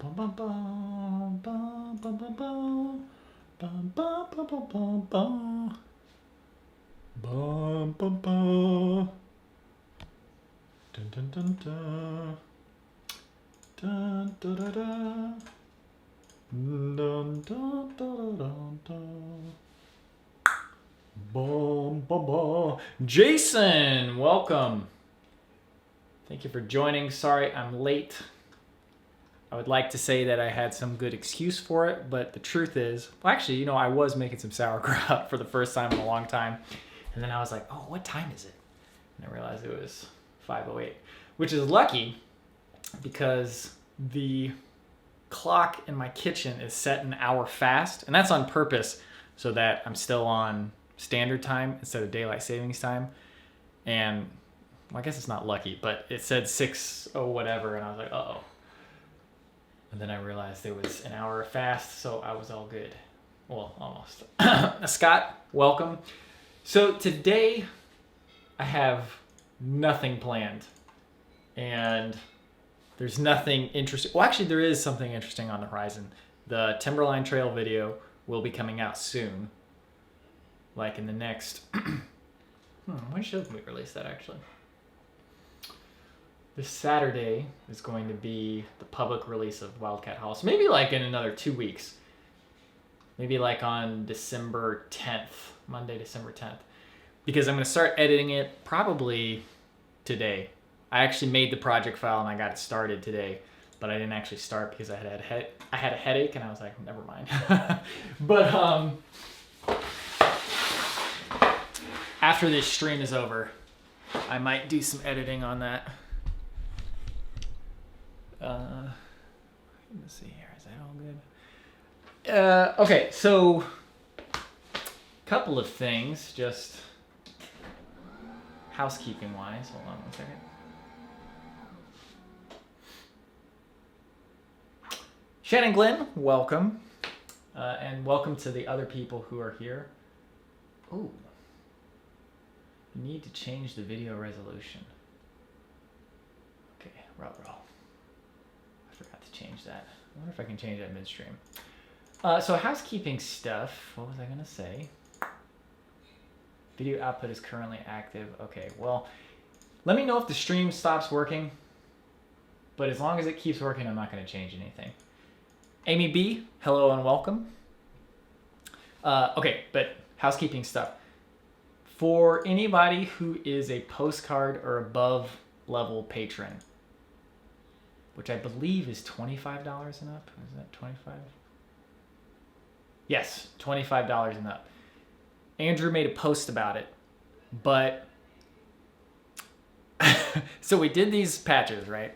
bum bum bum bum bum bum bum bum bum bum bum bum bum bum bum bum dun dun dun dun dun dun dun dun dun dun dun dun dun. Bum, bum, bum. Jason, welcome. Thank you for joining. Sorry I'm late. I would like to say that I had some good excuse for it, but the truth is, well, actually, I was making some sauerkraut for the first time in a long time. And then I was like, oh, what time is it? And I realized it was 5:08, which is lucky because the clock in my kitchen is set an hour fast. And that's on purpose so that I'm still on standard time instead of daylight savings time. And well, I guess it's not lucky, but it said 6:00 whatever, and I was like, uh-oh. And then I realized it was an hour fast, so I was all good. Well, almost. Scott, welcome. So today I have nothing planned, and there's nothing interesting. Well, actually, there is something interesting on the horizon. The Timberline Trail video will be coming out soon. Like in the next... when should we release that, actually? This Saturday is going to be the public release of Wildcat House. Maybe like in another 2 weeks. Maybe like on December 10th. Monday, December 10th. Because I'm going to start editing it probably today. I actually made the project file and I got it started today. But I didn't actually start because I had a headache and I was like, never mind. But after this stream is over, I might do some editing on that. Let's see here. Is that all good? Okay, so couple of things, just housekeeping wise. Hold on one second. Shannon Glenn, welcome. And welcome to the other people who are here. Ooh. You need to change the video resolution. Okay, row. I forgot to change that. I wonder if I can change that midstream. So housekeeping stuff. What was I gonna say? Video output is currently active. Okay, well, let me know if the stream stops working. But as long as it keeps working, I'm not gonna change anything. Amy B, hello and welcome. Okay, but housekeeping stuff. For anybody who is a postcard or above level patron, which I believe is $25 and up. Is that 25? Yes, $25 and up. Andrew made a post about it, but so we did these patches, right?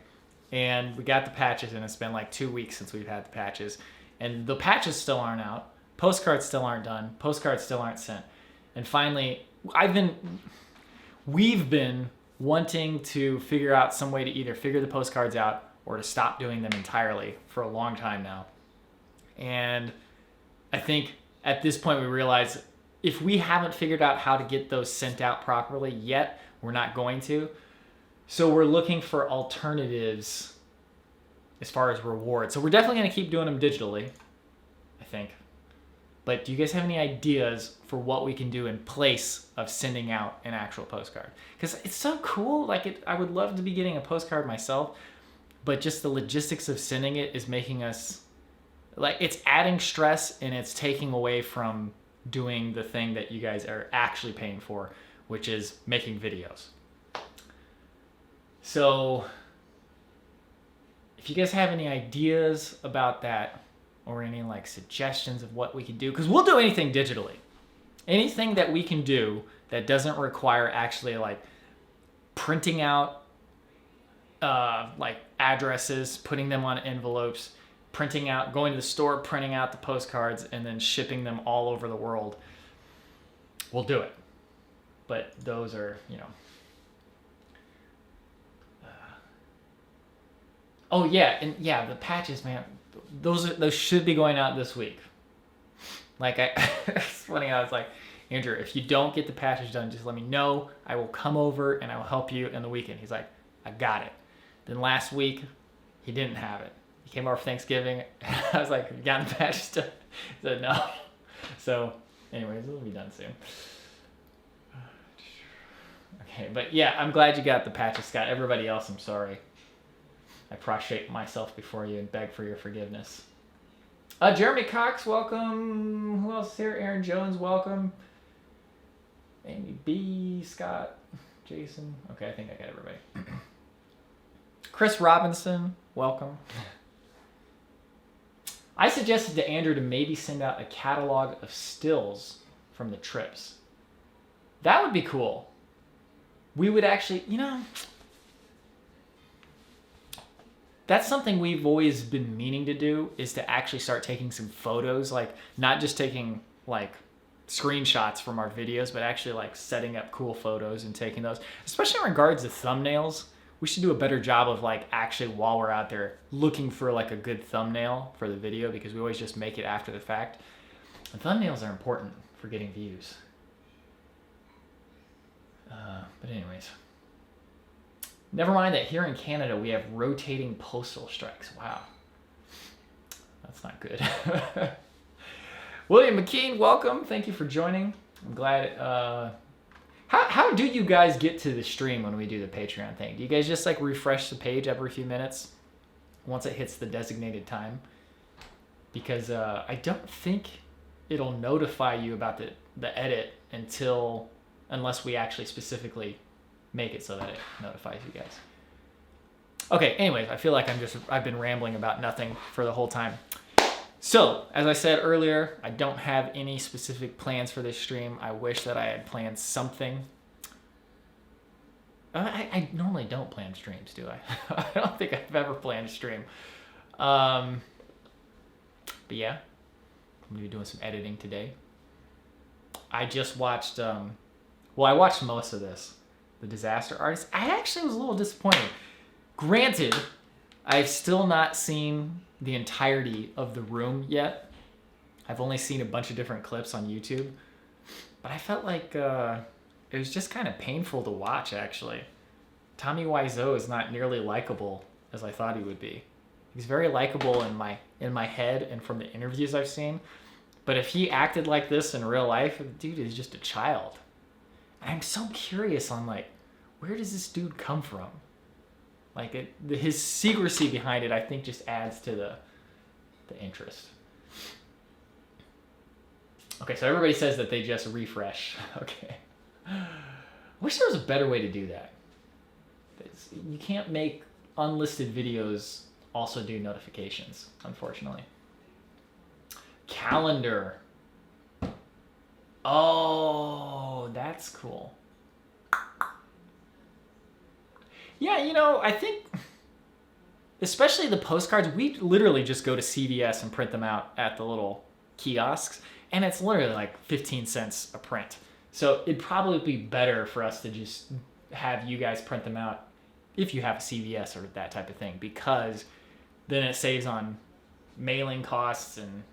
And we got the patches, and it's been like 2 weeks since we've had the patches, and the patches still aren't out. Postcards still aren't done. Postcards still aren't sent. And finally, we've been wanting to figure out some way to either figure the postcards out or to stop doing them entirely for a long time now. And I think at this point we realize if we haven't figured out how to get those sent out properly yet, we're not going to. So we're looking for alternatives as far as rewards. So we're definitely going to keep doing them digitally, I think. But do you guys have any ideas for what we can do in place of sending out an actual postcard? Because it's so cool. I would love to be getting a postcard myself, but just the logistics of sending it is making us, it's adding stress and it's taking away from doing the thing that you guys are actually paying for, which is making videos. So if you guys have any ideas about that, or any suggestions of what we can do, because we'll do anything digitally. Anything that we can do that doesn't require actually printing out addresses, putting them on envelopes, printing out, going to the store, printing out the postcards, and then shipping them all over the world. We'll do it. But those are, oh yeah, and yeah, the patches, man. Those should be going out this week. It's funny. I was like, Andrew, if you don't get the patches done, just let me know. I will come over and I will help you in the weekend. He's like, I got it. Then last week, he didn't have it. He came over for Thanksgiving. I was like, you got the patch still? He said no. So, anyways, it'll be done soon. Okay, but yeah, I'm glad you got the patches, Scott. Everybody else, I'm sorry. I prostrate myself before you and beg for your forgiveness. Jeremy Cox, welcome. Who else is here? Aaron Jones, welcome. Amy B, Scott, Jason. Okay, I think I got everybody. Chris Robinson, welcome. I suggested to Andrew to maybe send out a catalog of stills from the trips. That would be cool. We would actually, you know, that's something we've always been meaning to do, is to actually start taking some photos, like not just taking like screenshots from our videos, but actually like setting up cool photos and taking those, especially in regards to thumbnails. We should do a better job of like actually, while we're out there, looking for like a good thumbnail for the video, because we always just make it after the fact. And thumbnails are important for getting views. But anyways, never mind that here in Canada we have rotating postal strikes. Wow, that's not good. William McKean, welcome. Thank you for joining. I'm glad. How do you guys get to the stream when we do the Patreon thing? Do you guys just like refresh the page every few minutes once it hits the designated time? Because I don't think it'll notify you about the edit unless we actually specifically make it so that it notifies you guys. Okay, anyways, I feel like I've been rambling about nothing for the whole time. So, as I said earlier, I don't have any specific plans for this stream. I wish that I had planned something. I normally don't plan streams, do I? I don't think I've ever planned a stream. But yeah, I'm going to be doing some editing today. I just watched, I watched most of this, The Disaster Artist. I actually was a little disappointed. Granted, I've still not seen the entirety of The Room yet. I've only seen a bunch of different clips on YouTube. But I felt like it was just kind of painful to watch, actually. Tommy Wiseau is not nearly likable as I thought he would be. He's very likable in my head and from the interviews I've seen. But if he acted like this in real life, the dude is just a child. And I'm so curious on, like, where does this dude come from? Like, his secrecy behind it, I think, just adds to the interest. Okay, so everybody says that they just refresh. Okay. I wish there was a better way to do that. You can't make unlisted videos also do notifications, unfortunately. Calendar. Oh, that's cool. Yeah, you know, I think, especially the postcards, we literally just go to CVS and print them out at the little kiosks, and it's literally like 15 cents a print. So it'd probably be better for us to just have you guys print them out if you have a CVS or that type of thing, because then it saves on mailing costs, and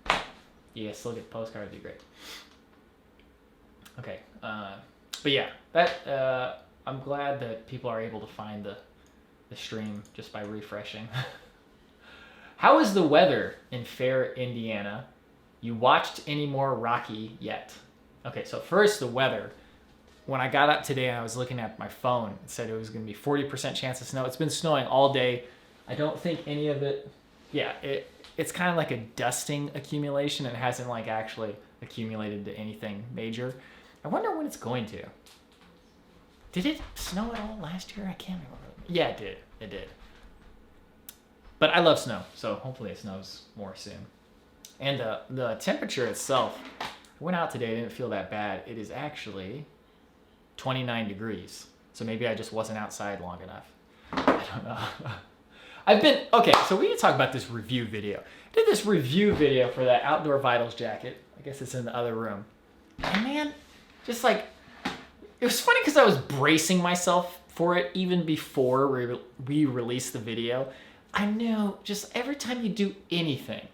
you guys still get postcards. It'd be great. Okay, but yeah, that I'm glad that people are able to find the stream just by refreshing. How is the weather in Fair, Indiana? You watched any more Rocky yet? Okay, so first the weather. When I got up today and I was looking at my phone, it said it was going to be 40% chance of snow. It's been snowing all day. I don't think any of it, yeah, it's kind of like a dusting accumulation. It hasn't like actually accumulated to anything major. I wonder when it's going to. Did it snow at all last year? I can't remember. Yeah, it did. It did. But I love snow, so hopefully it snows more soon. And the temperature itself, I went out today, didn't feel that bad. It is actually 29 degrees. So maybe I just wasn't outside long enough. I don't know. Okay, so we need to talk about this review video. I did this review video for that Outdoor Vitals jacket. I guess it's in the other room. And man, just like, it was funny because I was bracing myself for it even before we released the video. I knew just every time you do anything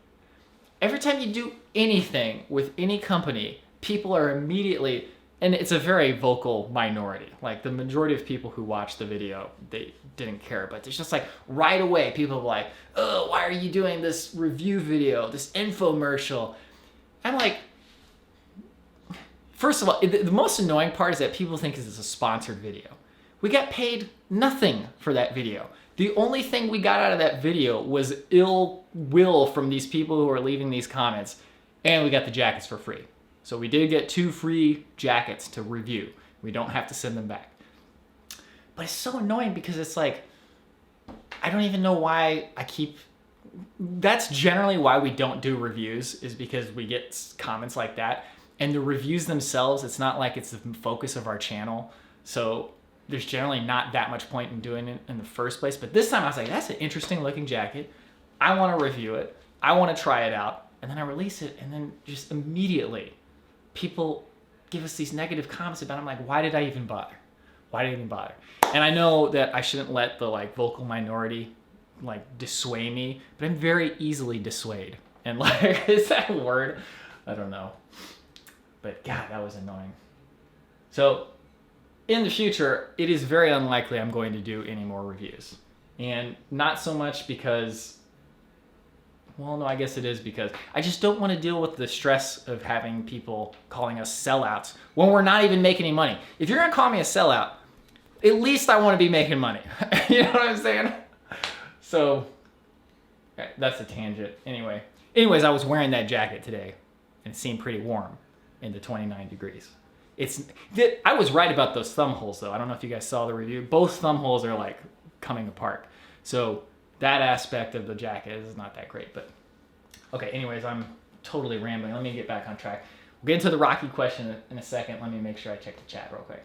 with any company, people are immediately, and it's a very vocal minority. Like the majority of people who watch the video, they didn't care, but it's just like right away, people are like, oh, why are you doing this review video, this infomercial? I'm like, first of all, the most annoying part is that people think it's a sponsored video. We got paid nothing for that video. The only thing we got out of that video was ill will from these people who are leaving these comments, and we got the jackets for free. So we did get 2 free jackets to review. We don't have to send them back. But it's so annoying because it's like, I don't even know why that's generally why we don't do reviews, is because we get comments like that. And the reviews themselves, it's not like it's the focus of our channel. So there's generally not that much point in doing it in the first place. But this time I was like, that's an interesting looking jacket. I want to review it. I want to try it out. And then I release it, and then just immediately people give us these negative comments about it. I'm like, why did I even bother? Why did I even bother? And I know that I shouldn't let the like vocal minority like dissuade me, but I'm very easily dissuaded. And like, is that a word? I don't know. But God, that was annoying. So in the future, it is very unlikely I'm going to do any more reviews. And not so much because, well, no, I guess it is because I just don't want to deal with the stress of having people calling us sellouts when we're not even making any money. If you're going to call me a sellout, at least I want to be making money. You know what I'm saying? So, okay, that's a tangent. Anyways, I was wearing that jacket today, and it seemed pretty warm in the 29 degrees. I was right about those thumb holes, though. I don't know if you guys saw the review. Both thumb holes are like coming apart. So that aspect of the jacket is not that great. But okay, anyways, I'm totally rambling. Let me get back on track. We'll get into the Rocky question in a second. Let me make sure I check the chat real quick.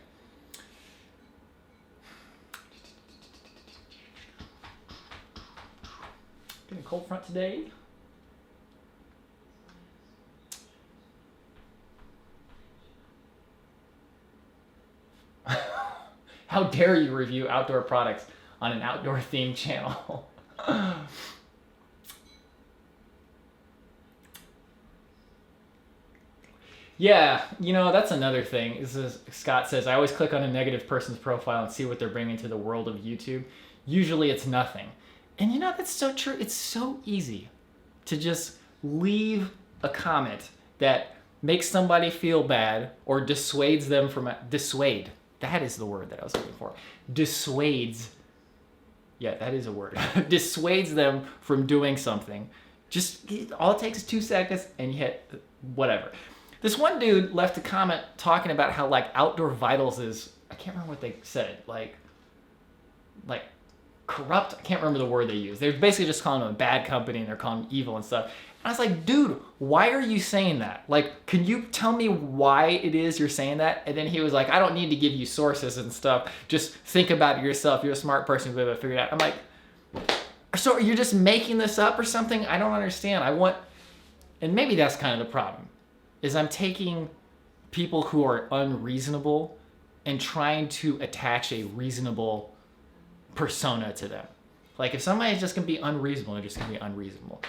Getting a cold front today. How dare you review outdoor products on an outdoor themed channel? Yeah, you know, that's another thing. Scott says, I always click on a negative person's profile and see what they're bringing to the world of YouTube. Usually it's nothing. And you know, that's so true. It's so easy to just leave a comment that makes somebody feel bad or dissuades them from dissuade. That is the word that I was looking for. Dissuades. Yeah, that is a word. Dissuades them from doing something. Just all it takes is 2 seconds and you hit whatever. This one dude left a comment talking about how like Outdoor Vitals is, I can't remember what they said, like corrupt. I can't remember the word they used. They're basically just calling them a bad company and they're calling them evil and stuff. And I was like, dude, why are you saying that? Like, can you tell me why it is you're saying that? And then he was like, I don't need to give you sources and stuff. Just think about it yourself. You're a smart person to be able to figure it out. I'm like, so you're just making this up or something? I don't understand. And maybe that's kind of the problem, is I'm taking people who are unreasonable and trying to attach a reasonable persona to them. Like if somebody's just gonna be unreasonable, they're just gonna be unreasonable.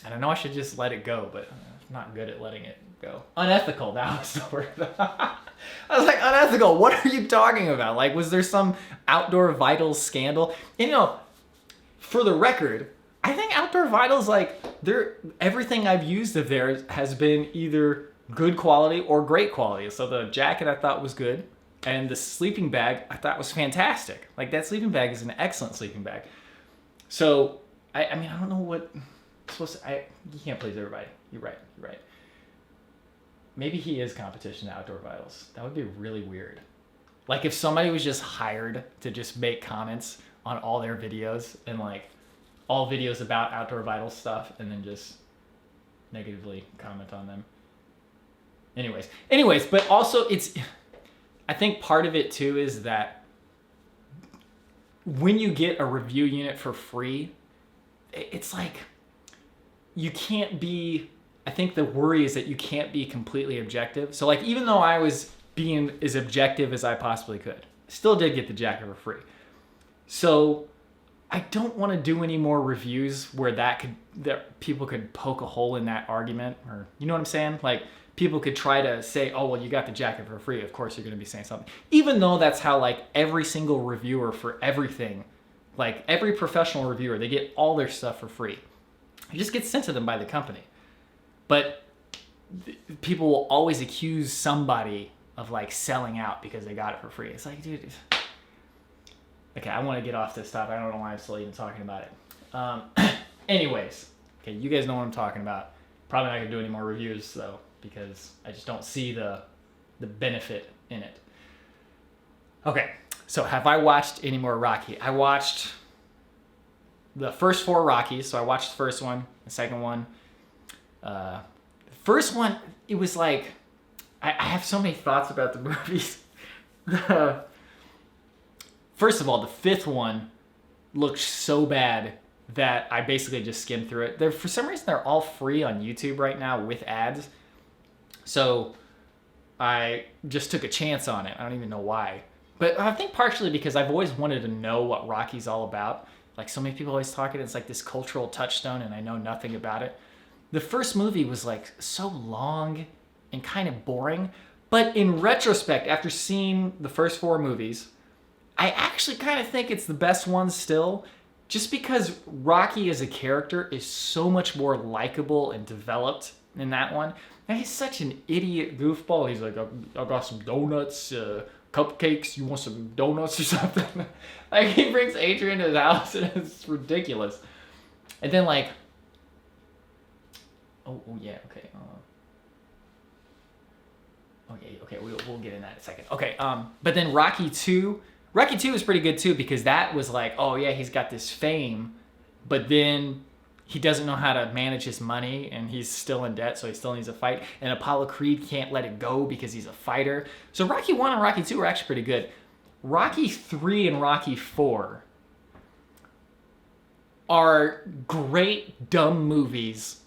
And I know I should just let it go, but I'm not good at letting it go. Unethical, that was the word. I was like, unethical, what are you talking about? Like, was there some Outdoor Vitals scandal? And, you know, for the record, I think Outdoor Vitals, like, everything I've used of theirs has been either good quality or great quality. So the jacket I thought was good, and the sleeping bag I thought was fantastic. Like, that sleeping bag is an excellent sleeping bag. So, I mean, I don't know what... you can't please everybody. You're right. Maybe he is competition to Outdoor Vitals. That would be really weird. Like if somebody was just hired to just make comments on all their videos and like all videos about Outdoor Vitals stuff and then just negatively comment on them. Anyways, but also I think part of it too is that when you get a review unit for free, it's like, you can't be, I think the worry is that you can't be completely objective. So like, even though I was being as objective as I possibly could, I still did get the jacket for free. So I don't want to do any more reviews where that people could poke a hole in that argument, or you know what I'm saying? Like people could try to say, oh, well, you got the jacket for free. Of course, you're going to be saying something. Even though that's how, like, every single reviewer for everything, like, every professional reviewer, they get all their stuff for free. It just gets sent to them by the company. But people will always accuse somebody of, like, selling out because they got it for free. It's like, dude. Okay, I want to get off this topic. I don't know why I'm still even talking about it. Anyways, okay, you guys know what I'm talking about. Probably not going to do any more reviews, though, because I just don't see the benefit in it. Okay, so have I watched any more Rocky? I watched the first 4 Rockies. So I watched the first one, the second one. The first one, it was like, I have so many thoughts about the movies. First of all, the 5th one looked so bad that I basically just skimmed through it. For some reason, they're all free on YouTube right now with ads. So I just took a chance on it. I don't even know why. But I think partially because I've always wanted to know what Rocky's all about. Like, so many people always talk it. It's like this cultural touchstone, and I know nothing about it. The first movie was like so long and kind of boring. But in retrospect, after seeing the first 4 movies, I actually kind of think it's the best one still. Just because Rocky as a character is so much more likable and developed in that one. And he's such an idiot goofball. He's like, I got some donuts, cupcakes. You want some donuts or something? Like, he brings Adrian to his house, and it's ridiculous. And then, like, oh yeah, okay. Okay, we'll get in that in a second. Okay, but then Rocky 2 is pretty good too, because that was like, oh yeah, he's got this fame, but then he doesn't know how to manage his money, and he's still in debt, so he still needs to fight. And Apollo Creed can't let it go because he's a fighter. So Rocky 1 and Rocky 2 are actually pretty good. Rocky 3 and Rocky 4 are great dumb movies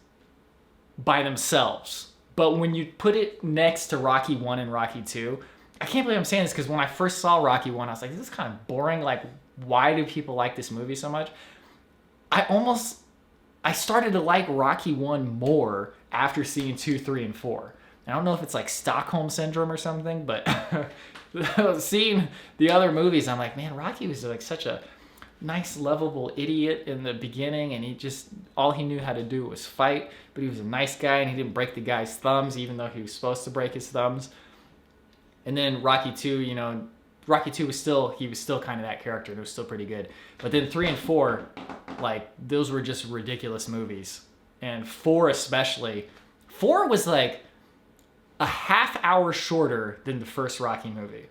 by themselves. But when you put it next to Rocky 1 and Rocky 2, I can't believe I'm saying this, because when I first saw Rocky 1, I was like, this is kind of boring. Like, why do people like this movie so much? I started to like Rocky 1 more after seeing 2, 3, and 4. I don't know if it's like Stockholm Syndrome or something, but seeing the other movies, I'm like, man, Rocky was like such a nice, lovable idiot in the beginning, and all he knew how to do was fight, but he was a nice guy, and he didn't break the guy's thumbs, even though he was supposed to break his thumbs. And then Rocky 2, Rocky 2 was still kind of that character, and it was still pretty good. But then 3 and 4, like, those were just ridiculous movies. And 4 especially. 4 was like a half hour shorter than the first Rocky movie.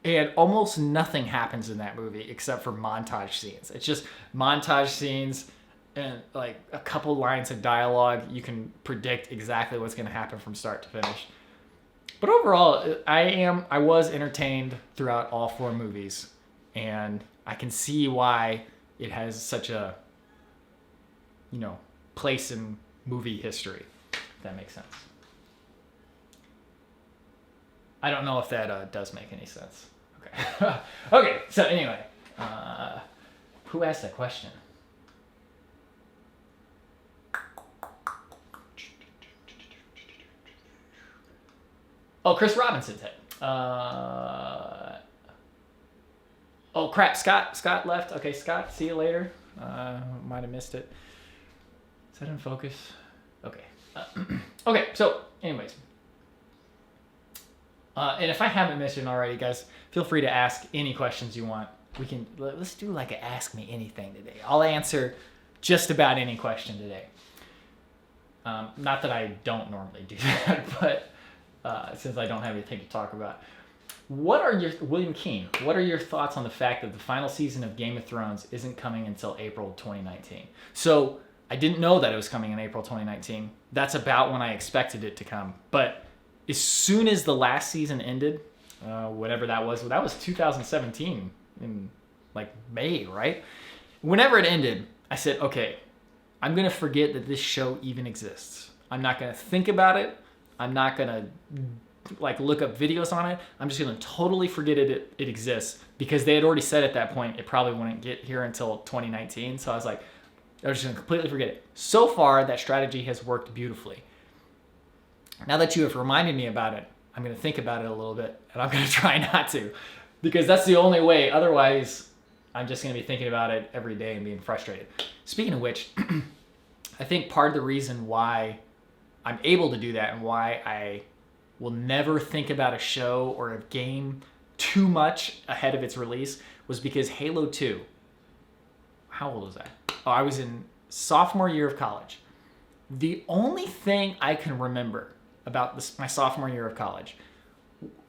And almost nothing happens in that movie except for montage scenes. It's just montage scenes and like a couple lines of dialogue. You can predict exactly what's going to happen from start to finish. But overall, I was entertained throughout all 4 movies, and I can see why it has such a, place in movie history, if that makes sense. I don't know if that does make any sense. Okay. Okay, so anyway, who asked that question? Oh, Chris Robinson said. Oh, crap. Scott left. Okay, Scott, see you later. Might have missed it. Is that in focus? Okay. Okay, so anyways. And if I haven't mentioned already, guys, feel free to ask any questions you want. Let's do like a Ask Me Anything today. I'll answer just about any question today. Not that I don't normally do that, but since I don't have anything to talk about. William Keene, what are your thoughts on the fact that the final season of Game of Thrones isn't coming until April 2019? So I didn't know that it was coming in April 2019. That's about when I expected it to come. But as soon as the last season ended, whatever that was 2017 in like May, right? Whenever it ended, I said, okay, I'm going to forget that this show even exists. I'm not going to think about it. I'm not going to look up videos on it. I'm just going to totally forget it exists, because they had already said at that point it probably wouldn't get here until 2019. So I was like, I was just going to completely forget it. So far, that strategy has worked beautifully. now that you have reminded me about it, I'm going to think about it a little bit, and I'm going to try not to, because that's the only way. Otherwise, I'm just going to be thinking about it every day and being frustrated. Speaking of which, I think part of the reason why I'm able to do that and why I will never think about a show or a game too much ahead of its release was because Halo 2, how old was I? Oh, I was in sophomore year of college. The only thing I can remember about my sophomore year of college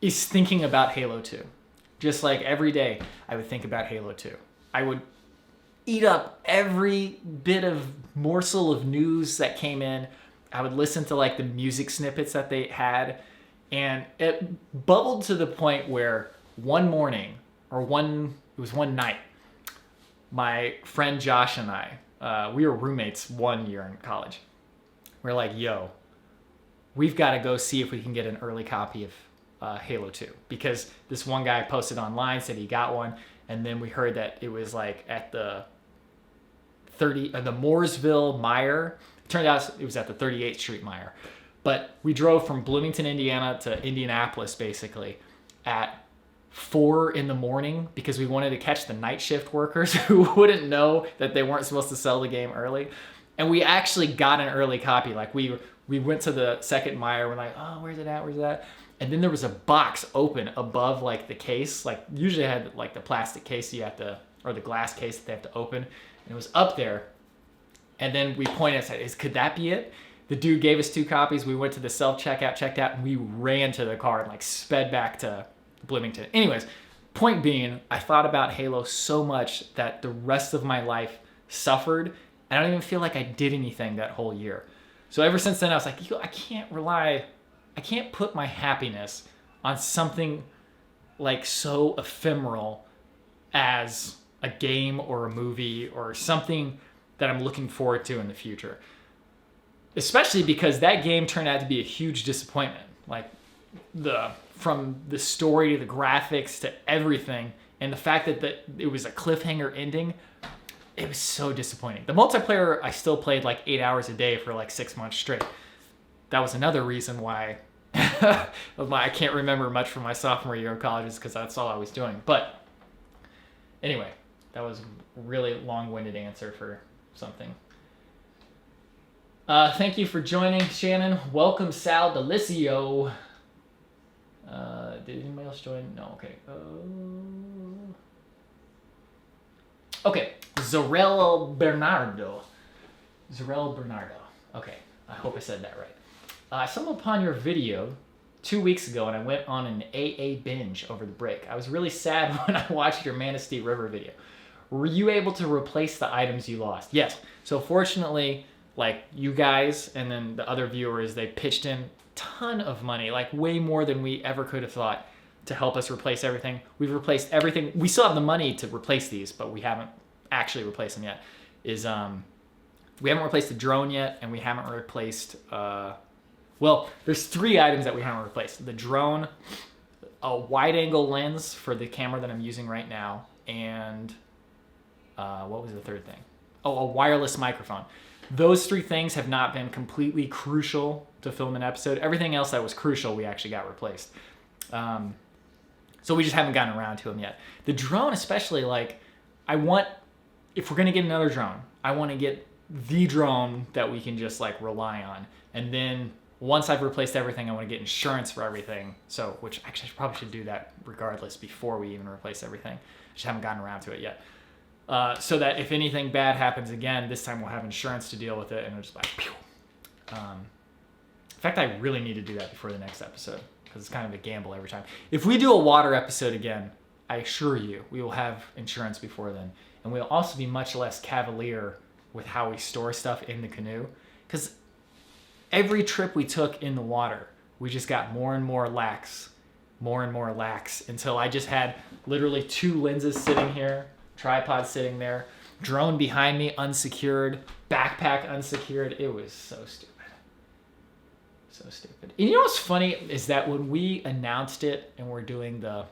is thinking about Halo 2. Just like every day, I would think about Halo 2. I would eat up every bit of morsel of news that came in. I would listen to like the music snippets that they had. And it bubbled to the point where one morning, or it was one night, my friend Josh and I, we were roommates 1 year in college. We're like, yo, we've got to go see if we can get an early copy of Halo 2. Because this one guy posted online, said he got one. And then we heard that it was like at the Mooresville Meijer. It turned out it was at the 38th Street Meijer. But we drove from Bloomington, Indiana to Indianapolis basically at 4 a.m. because we wanted to catch the night shift workers who wouldn't know that they weren't supposed to sell the game early. And we actually got an early copy. Like we went to the second Meijer. We're like, oh, where's it at? Where's it at? And then there was a box open above like the case. Like usually I had like the plastic case or the glass case that they have to open. And it was up there. And then we pointed and said, could that be it? The dude gave us 2 copies. We went to the self-checkout, checked out, and we ran to the car and like sped back to Bloomington. Anyways, point being, I thought about Halo so much that the rest of my life suffered. I don't even feel like I did anything that whole year. So ever since then, I was like, I can't put my happiness on something like so ephemeral as a game or a movie or something that I'm looking forward to in the future. Especially because that game turned out to be a huge disappointment. Like from the story to the graphics to everything, and the fact that it was a cliffhanger ending, it was so disappointing. The multiplayer, I still played like 8 hours a day for like 6 months straight. That was another reason why I can't remember much from my sophomore year of college, is because that's all I was doing. But anyway, that was a really long-winded answer for something. Thank you for joining, Shannon. Welcome, Sal Delicio. Did anybody else join? No, okay. Okay, Zorel Bernardo. Okay, I hope I said that right. I stumbled upon your video 2 weeks ago, and I went on an AA binge over the break. I was really sad when I watched your Manistee River video. Were you able to replace the items you lost? Yes. So fortunately, like you guys and then the other viewers, they pitched in a ton of money, like way more than we ever could have thought, to help us replace everything. We've replaced everything. We still have the money to replace these, but we haven't actually replaced them yet. We haven't replaced the drone yet, and we haven't replaced, there's 3 items that we haven't replaced. The drone, a wide angle lens for the camera that I'm using right now, and what was the third thing? Oh, a wireless microphone. Those 3 things have not been completely crucial to film an episode. Everything else that was crucial, we actually got replaced. So we just haven't gotten around to them yet. The drone especially, like, if we're going to get another drone, I want to get the drone that we can just, like, rely on. And then once I've replaced everything, I want to get insurance for everything. So, which actually I probably should do that regardless before we even replace everything. Just haven't gotten around to it yet. So that if anything bad happens again, this time we'll have insurance to deal with it, and it'll just like, pew. In fact, I really need to do that before the next episode, because it's kind of a gamble every time. If we do a water episode again, I assure you, we will have insurance before then. And we'll also be much less cavalier with how we store stuff in the canoe. Because every trip we took in the water, we just got more and more lax, until I just had literally 2 lenses sitting here, tripod sitting there, drone behind me unsecured, backpack unsecured. It was so stupid. So stupid. And you know what's funny is that when we announced it and we're doing the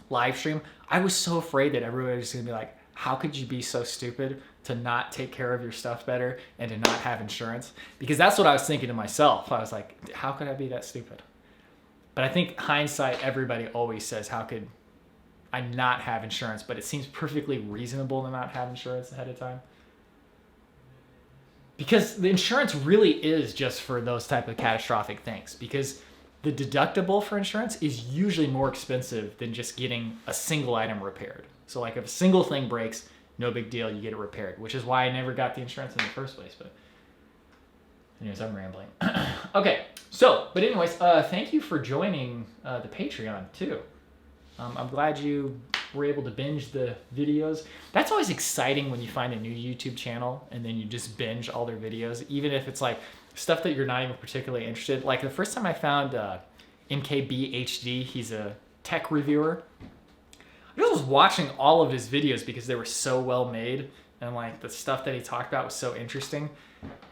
live stream, I was so afraid that everybody was going to be like, how could you be so stupid to not take care of your stuff better and to not have insurance? Because that's what I was thinking to myself. I was like, how could I be that stupid? But I think hindsight, everybody always says, how could I not have insurance? But it seems perfectly reasonable to not have insurance ahead of time. Because the insurance really is just for those type of catastrophic things. Because the deductible for insurance is usually more expensive than just getting a single item repaired. So like if a single thing breaks, no big deal, you get it repaired, which is why I never got the insurance in the first place. But anyways, I'm rambling. Okay, so, but anyways, thank you for joining the Patreon too. I'm glad you were able to binge the videos. That's always exciting when you find a new YouTube channel and then you just binge all their videos, even if it's like stuff that you're not even particularly interested. Like the first time I found MKBHD, he's a tech reviewer. I just was watching all of his videos because they were so well made and like the stuff that he talked about was so interesting.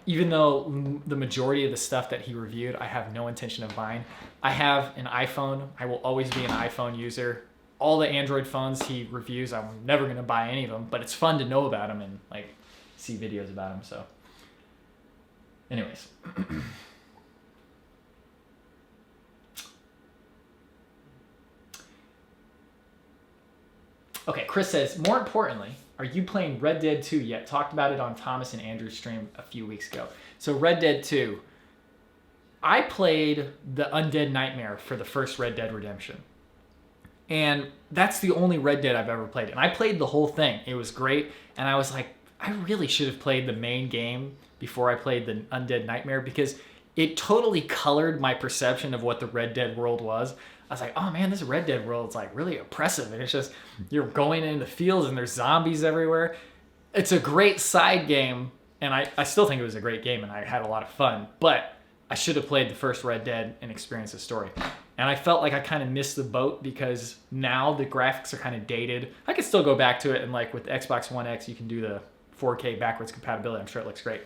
Even though the majority of the stuff that he reviewed, I have no intention of buying. I have an iPhone. I will always be an iPhone user. All the Android phones he reviews, I'm never going to buy any of them, but it's fun to know about them and like see videos about them. So anyways. Okay, Chris says, more importantly, are you playing Red Dead 2 yet? Talked about it on Thomas and Andrew's stream a few weeks ago. So Red Dead 2, I played the Undead Nightmare for the first Red Dead Redemption. And that's the only Red Dead I've ever played. And I played the whole thing. It was great. And I was like, I really should have played the main game before I played the Undead Nightmare because it totally colored my perception of what the Red Dead world was. I was like, oh man, this Red Dead world is like really oppressive. And it's just, you're going into the fields and there's zombies everywhere. It's a great side game. And I still think it was a great game and I had a lot of fun. But I should have played the first Red Dead and experienced the story. And I felt like I kind of missed the boat because now the graphics are kind of dated. I could still go back to it and like with Xbox One X, you can do the 4K backwards compatibility. I'm sure it looks great.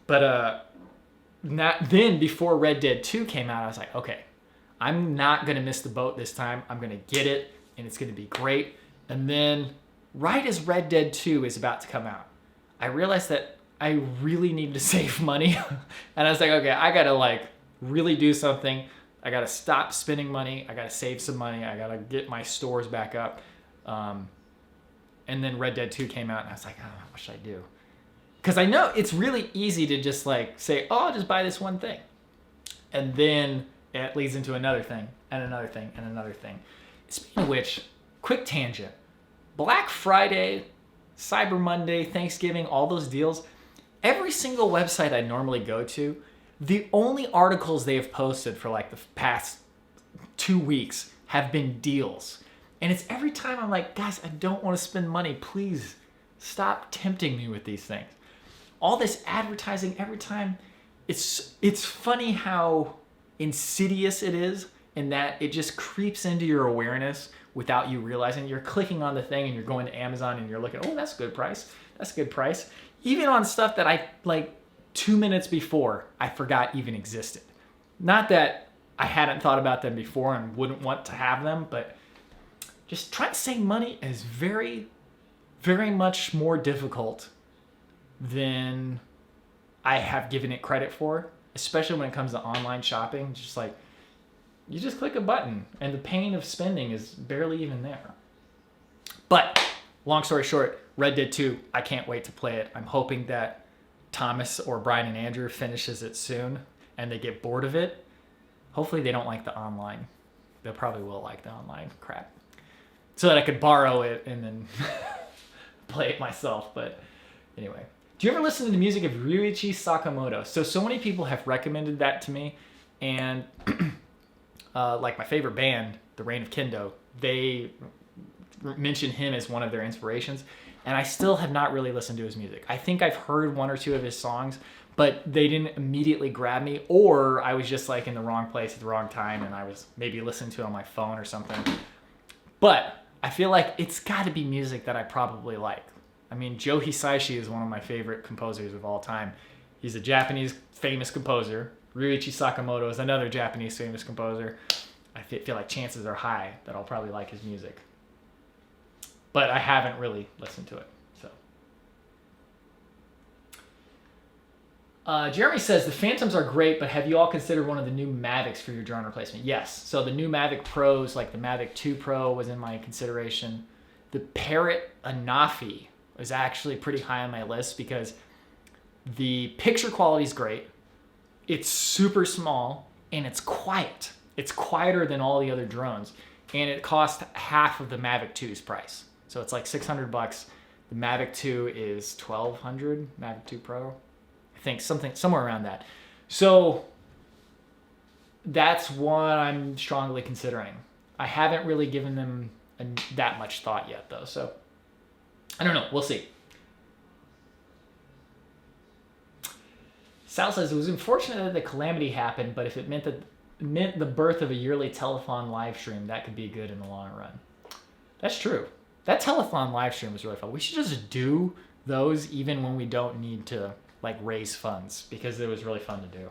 But then before Red Dead 2 came out, I was like, okay, I'm not going to miss the boat this time. I'm going to get it and it's going to be great. And then right as Red Dead 2 is about to come out, I realized that I really need to save money. And I was like, okay, I got to like really do something. I got to stop spending money. I got to save some money. I got to get my stores back up. And then Red Dead 2 came out and I was like, oh, what should I do? Because I know it's really easy to just like say, oh, I'll just buy this one thing. And then it leads into another thing and another thing and another thing. Speaking of which, quick tangent. Black Friday, Cyber Monday, Thanksgiving, all those deals. Every single website I normally go to, the only articles they have posted for like the past 2 weeks have been deals. And it's every time I'm like, guys, I don't want to spend money. Please stop tempting me with these things. All this advertising every time, it's funny how insidious it is in that it just creeps into your awareness without you realizing. You're clicking on the thing and you're going to Amazon and you're looking, oh, that's a good price. That's a good price. Even on stuff that I like 2 minutes before I forgot even existed. Not that I hadn't thought about them before and wouldn't want to have them, but just trying to save money is very, very much more difficult than I have given it credit for, especially when it comes to online shopping. Just like, you just click a button and the pain of spending is barely even there. But long story short, Red Dead 2, I can't wait to play it. I'm hoping that Thomas or Brian and Andrew finishes it soon and they get bored of it. Hopefully they don't like the online. They probably will like the online crap. So that I could borrow it and then play it myself. But anyway. Do you ever listen to the music of Ryuichi Sakamoto? So many people have recommended that to me. And like my favorite band, The Reign of Kendo, they mention him as one of their inspirations. And I still have not really listened to his music. I think I've heard one or two of his songs, but they didn't immediately grab me, or I was just like in the wrong place at the wrong time and I was maybe listening to it on my phone or something. But I feel like it's got to be music that I probably like. I mean, Joe Hisaishi is one of my favorite composers of all time. He's a Japanese famous composer. Ryuichi Sakamoto is another Japanese famous composer. I feel like chances are high that I'll probably like his music. But I haven't really listened to it. So Jeremy says, the Phantoms are great, but have you all considered one of the new Mavics for your drone replacement? Yes. So the new Mavic Pros, like the Mavic 2 Pro was in my consideration. The Parrot Anafi was actually pretty high on my list because the picture quality is great. It's super small and it's quiet. It's quieter than all the other drones. And it cost half of the Mavic 2's price. So it's like $600. The Mavic 2 is $1,200, Mavic 2 Pro. I think somewhere around that. So that's what I'm strongly considering. I haven't really given them that much thought yet though. So I don't know, we'll see. Sal says, it was unfortunate that the calamity happened, but if it meant the birth of a yearly telethon live stream, that could be good in the long run. That's true. That telethon live stream was really fun. We should just do those even when we don't need to like raise funds, because it was really fun to do.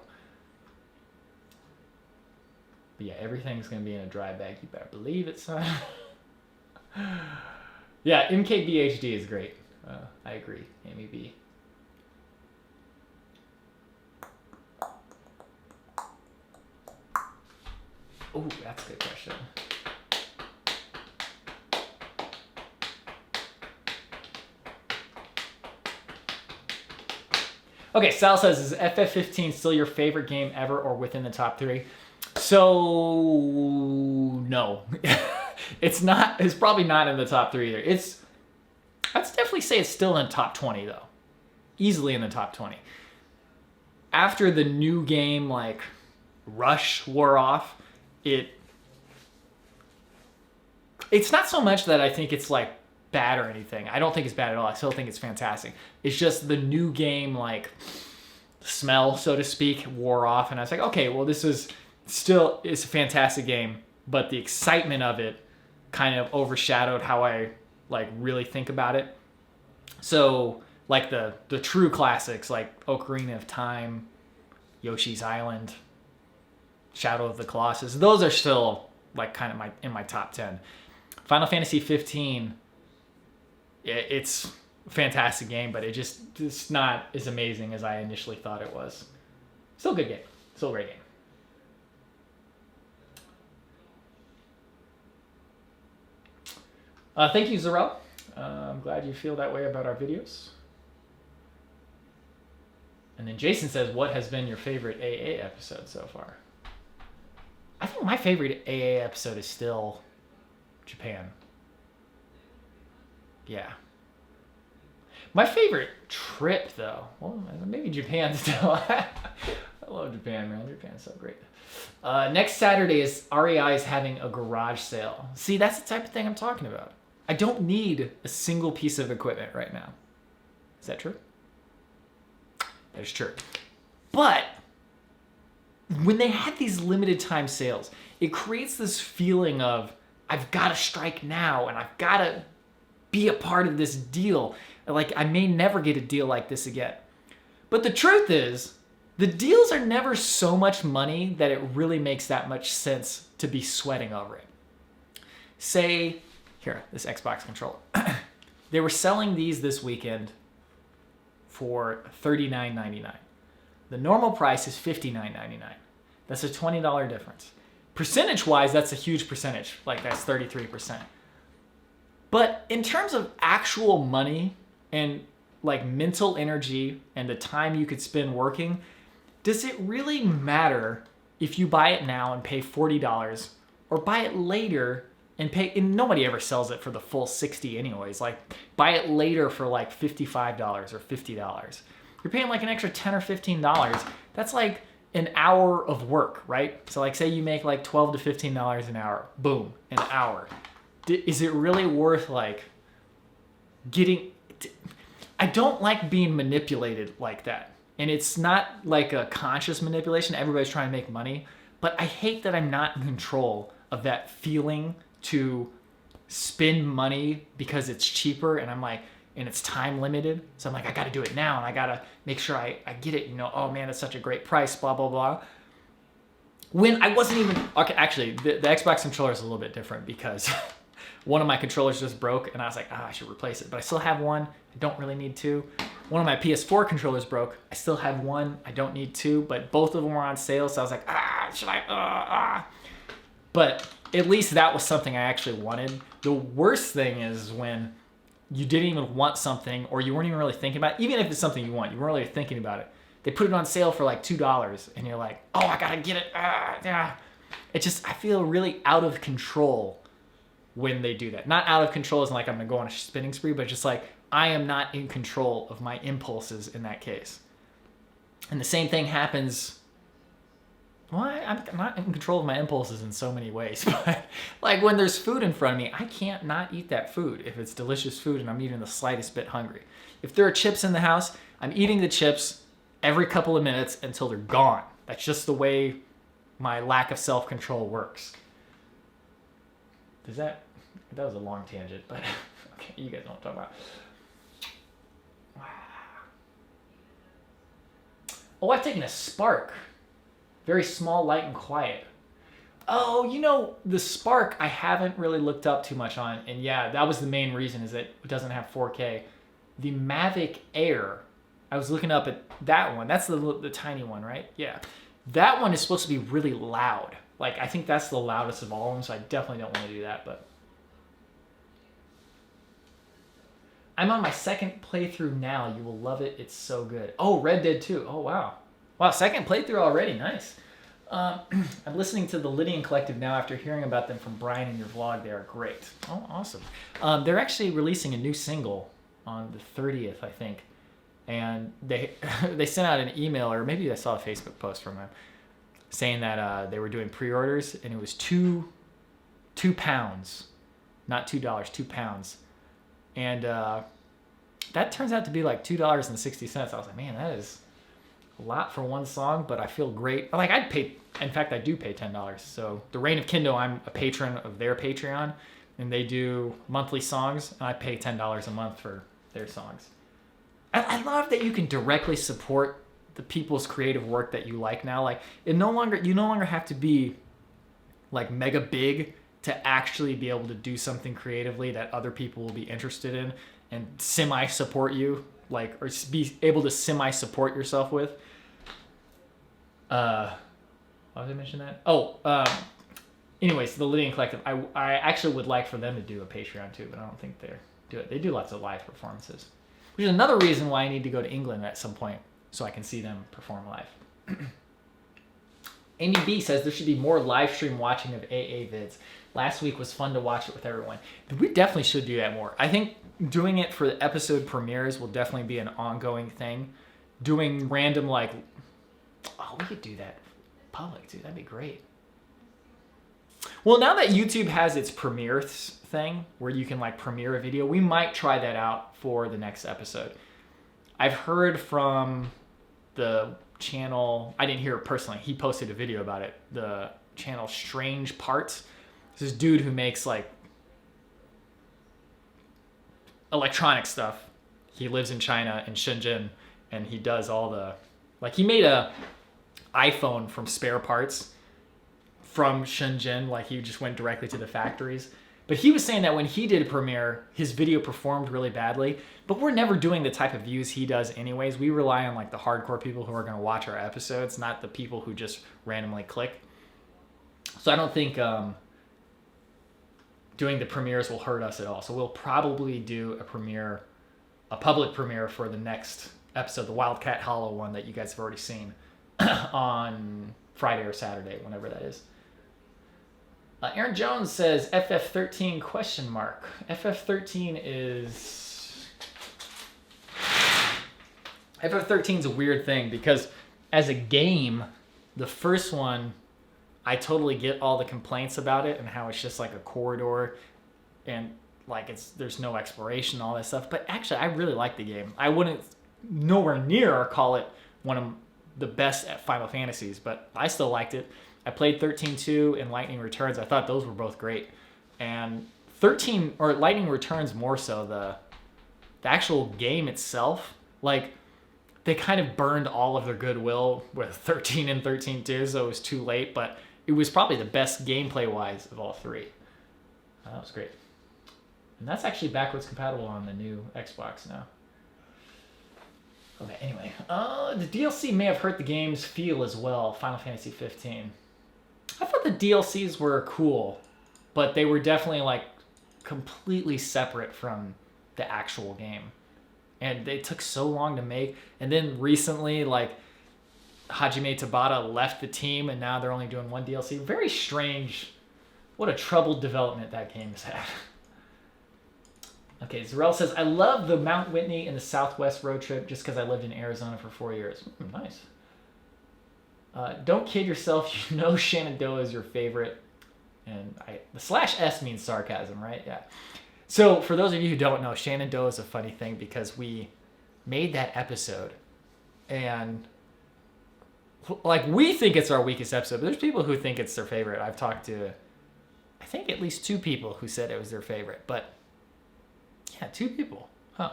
But yeah, everything's gonna be in a dry bag. You better believe it, son. Yeah, MKBHD is great. I agree, Amy B. Oh, that's a good question. Okay, Sal says, is FF15 still your favorite game ever or within the top 3? So, no. It's not. It's probably not in the top 3 either. I'd definitely say it's still in the top 20 though. Easily in the top 20. After the new game, like, Rush wore off, it's not so much that I think it's like bad or anything. I don't think it's bad at all. I still think it's fantastic. It's just the new game, like, smell, so to speak, wore off, and I was like, okay, well, this is still, it's a fantastic game, but the excitement of it kind of overshadowed how I like really think about it. So like the true classics like Ocarina of Time, Yoshi's Island, Shadow of the Colossus, those are still like kind of in my top 10. Final Fantasy 15, it's a fantastic game, but it's not as amazing as I initially thought it was. Still a good game. Still a great game. Thank you, Zarel. I'm glad you feel that way about our videos. And then Jason says, what has been your favorite AA episode so far? I think my favorite AA episode is still Japan. Yeah. My favorite trip, though, well, maybe Japan still. I love Japan, man. Japan's so great. Next Saturday is REI is having a garage sale. See, that's the type of thing I'm talking about. I don't need a single piece of equipment right now. Is that true? That is true. But when they have these limited time sales, it creates this feeling of, I've got to strike now and I've got to be a part of this deal. Like, I may never get a deal like this again. But the truth is, the deals are never so much money that it really makes that much sense to be sweating over it. Say, here, this Xbox controller. They were selling these this weekend for $39.99. The normal price is $59.99. That's a $20 difference. Percentage-wise, that's a huge percentage. Like, that's 33%. But in terms of actual money and, like, mental energy and the time you could spend working, does it really matter if you buy it now and pay $40 or buy it later and pay, and nobody ever sells it for the full $60 anyways. Like, buy it later for like $55 or $50. You're paying like an extra $10 or $15. That's like an hour of work, right? So like, say you make like $12 to $15 an hour. Boom, an hour. Is it really worth like getting... I don't like being manipulated like that. And it's not like a conscious manipulation. Everybody's trying to make money. But I hate that I'm not in control of that feeling to spend money because it's cheaper, and I'm like, and it's time limited. So I'm like, I got to do it now, and I got to make sure I get it, you know, oh man, it's such a great price, blah, blah, blah. When I wasn't even, okay, actually, the Xbox controller is a little bit different because One of my controllers just broke, and I was like, I should replace it. But I still have one. I don't really need two. One of my PS4 controllers broke. I still have one. I don't need two. But both of them were on sale, so I was like, should I? But at least that was something I actually wanted. The worst thing is when you didn't even want something, or you weren't even really thinking about it. Even if it's something you want, you weren't really thinking about it. They put it on sale for like $2, and you're like, oh, I gotta get it. It just, I feel really out of control when they do that. Not out of control as in like I'm gonna go on a spinning spree, but just like I am not in control of my impulses in that case. And the same thing happens. Well, I'm not in control of my impulses in so many ways, but like when there's food in front of me, I can't not eat that food if it's delicious food and I'm even the slightest bit hungry. If there are chips in the house, I'm eating the chips every couple of minutes until they're gone. That's just the way my lack of self-control works. That was a long tangent, but okay, you guys know what I'm talking about. Oh, I've taken a Spark. Very small, light, and quiet. Oh, you know, the Spark I haven't really looked up too much on. And yeah, that was the main reason, is that it doesn't have 4K. The Mavic Air, I was looking up at that one. That's the tiny one, right? Yeah. That one is supposed to be really loud. Like, I think that's the loudest of all of them, so I definitely don't want to do that. But I'm on my second playthrough now. You will love it. It's so good. Oh, Red Dead 2. Oh, wow. Wow, second playthrough already. Nice. I'm listening to the Lydian Collective now after hearing about them from Brian in your vlog. They are great. Oh, awesome. They're actually releasing a new single on the 30th, I think. And they sent out an email, or maybe I saw a Facebook post from them, saying that they were doing pre-orders, and it was £2, not $2, £2. And that turns out to be like $2.60. I was like, man, that is a lot for one song, but I feel great. Like, I'd pay, in fact, I do pay $10. So the Reign of Kindle, I'm a patron of their Patreon, and they do monthly songs, and I pay $10 a month for their songs. I love that you can directly support the people's creative work that you like now. Like, you no longer have to be like mega big to actually be able to do something creatively that other people will be interested in and semi-support you, like, or be able to semi-support yourself with. Why did I mention that? Oh, anyways, the Lydian Collective, I actually would like for them to do a Patreon too, but I don't think they do it. They do lots of live performances, which is another reason why I need to go to England at some point so I can see them perform live. Amy B says there should be more live stream watching of AA vids. Last week was fun to watch it with everyone. We definitely should do that more. I think doing it for the episode premieres will definitely be an ongoing thing. Doing random, like, oh, we could do that public, dude. That'd be great. Well, now that YouTube has its premieres thing where you can like premiere a video, we might try that out for the next episode. I've heard from the channel, I didn't hear it personally, he posted a video about it, the channel Strange Parts. This dude who makes like electronic stuff. He lives in China, in Shenzhen, and he does all the, like, he made a iPhone from spare parts from Shenzhen. Like, he just went directly to the factories. But he was saying that when he did a premiere, his video performed really badly. But we're never doing the type of views he does anyways. We rely on like the hardcore people who are going to watch our episodes, not the people who just randomly click. So I don't think doing the premieres will hurt us at all. So we'll probably do a public premiere for the next episode, the Wildcat Hollow one that you guys have already seen, on Friday or Saturday, whenever that is. Aaron Jones says FF13 ? FF13 is... FF13 is a weird thing because as a game, the first one, I totally get all the complaints about it and how it's just like a corridor and like there's no exploration, all that stuff. But actually, I really like the game. I wouldn't nowhere near call it one of the best at Final Fantasies, but I still liked it. I played 13-2 and Lightning Returns. I thought those were both great. And Lightning Returns more so, the actual game itself, like, they kind of burned all of their goodwill with 13 and 13-2, so it was too late, but it was probably the best gameplay-wise of all three. That was great. And that's actually backwards compatible on the new Xbox now. Okay, anyway. The DLC may have hurt the game's feel as well. Final Fantasy 15. I thought the DLCs were cool, but they were definitely like completely separate from the actual game. And they took so long to make. And then recently, like, Hajime Tabata left the team, and now they're only doing one DLC. Very strange. What a troubled development that game has had. Okay, Zarel says, I love the Mount Whitney and the Southwest road trip just because I lived in Arizona for 4 years. Nice. Don't kid yourself. You know Shenandoah is your favorite. And the /S means sarcasm, right? Yeah. So for those of you who don't know, Shenandoah is a funny thing because we made that episode. And like we think it's our weakest episode, but there's people who think it's their favorite. I've talked to, I think, at least 2 people who said it was their favorite. But yeah, 2 people. Huh.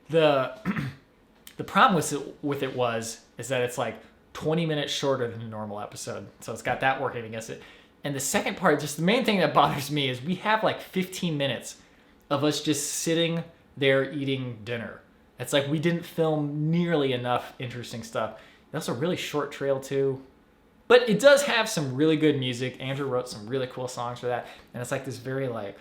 The problem with it is that it's like 20 minutes shorter than a normal episode. So it's got that working against it. And the second part, just the main thing that bothers me is we have like 15 minutes of us just sitting there eating dinner. It's like we didn't film nearly enough interesting stuff. That's a really short trail too. But it does have some really good music. Andrew wrote some really cool songs for that. And it's like this very like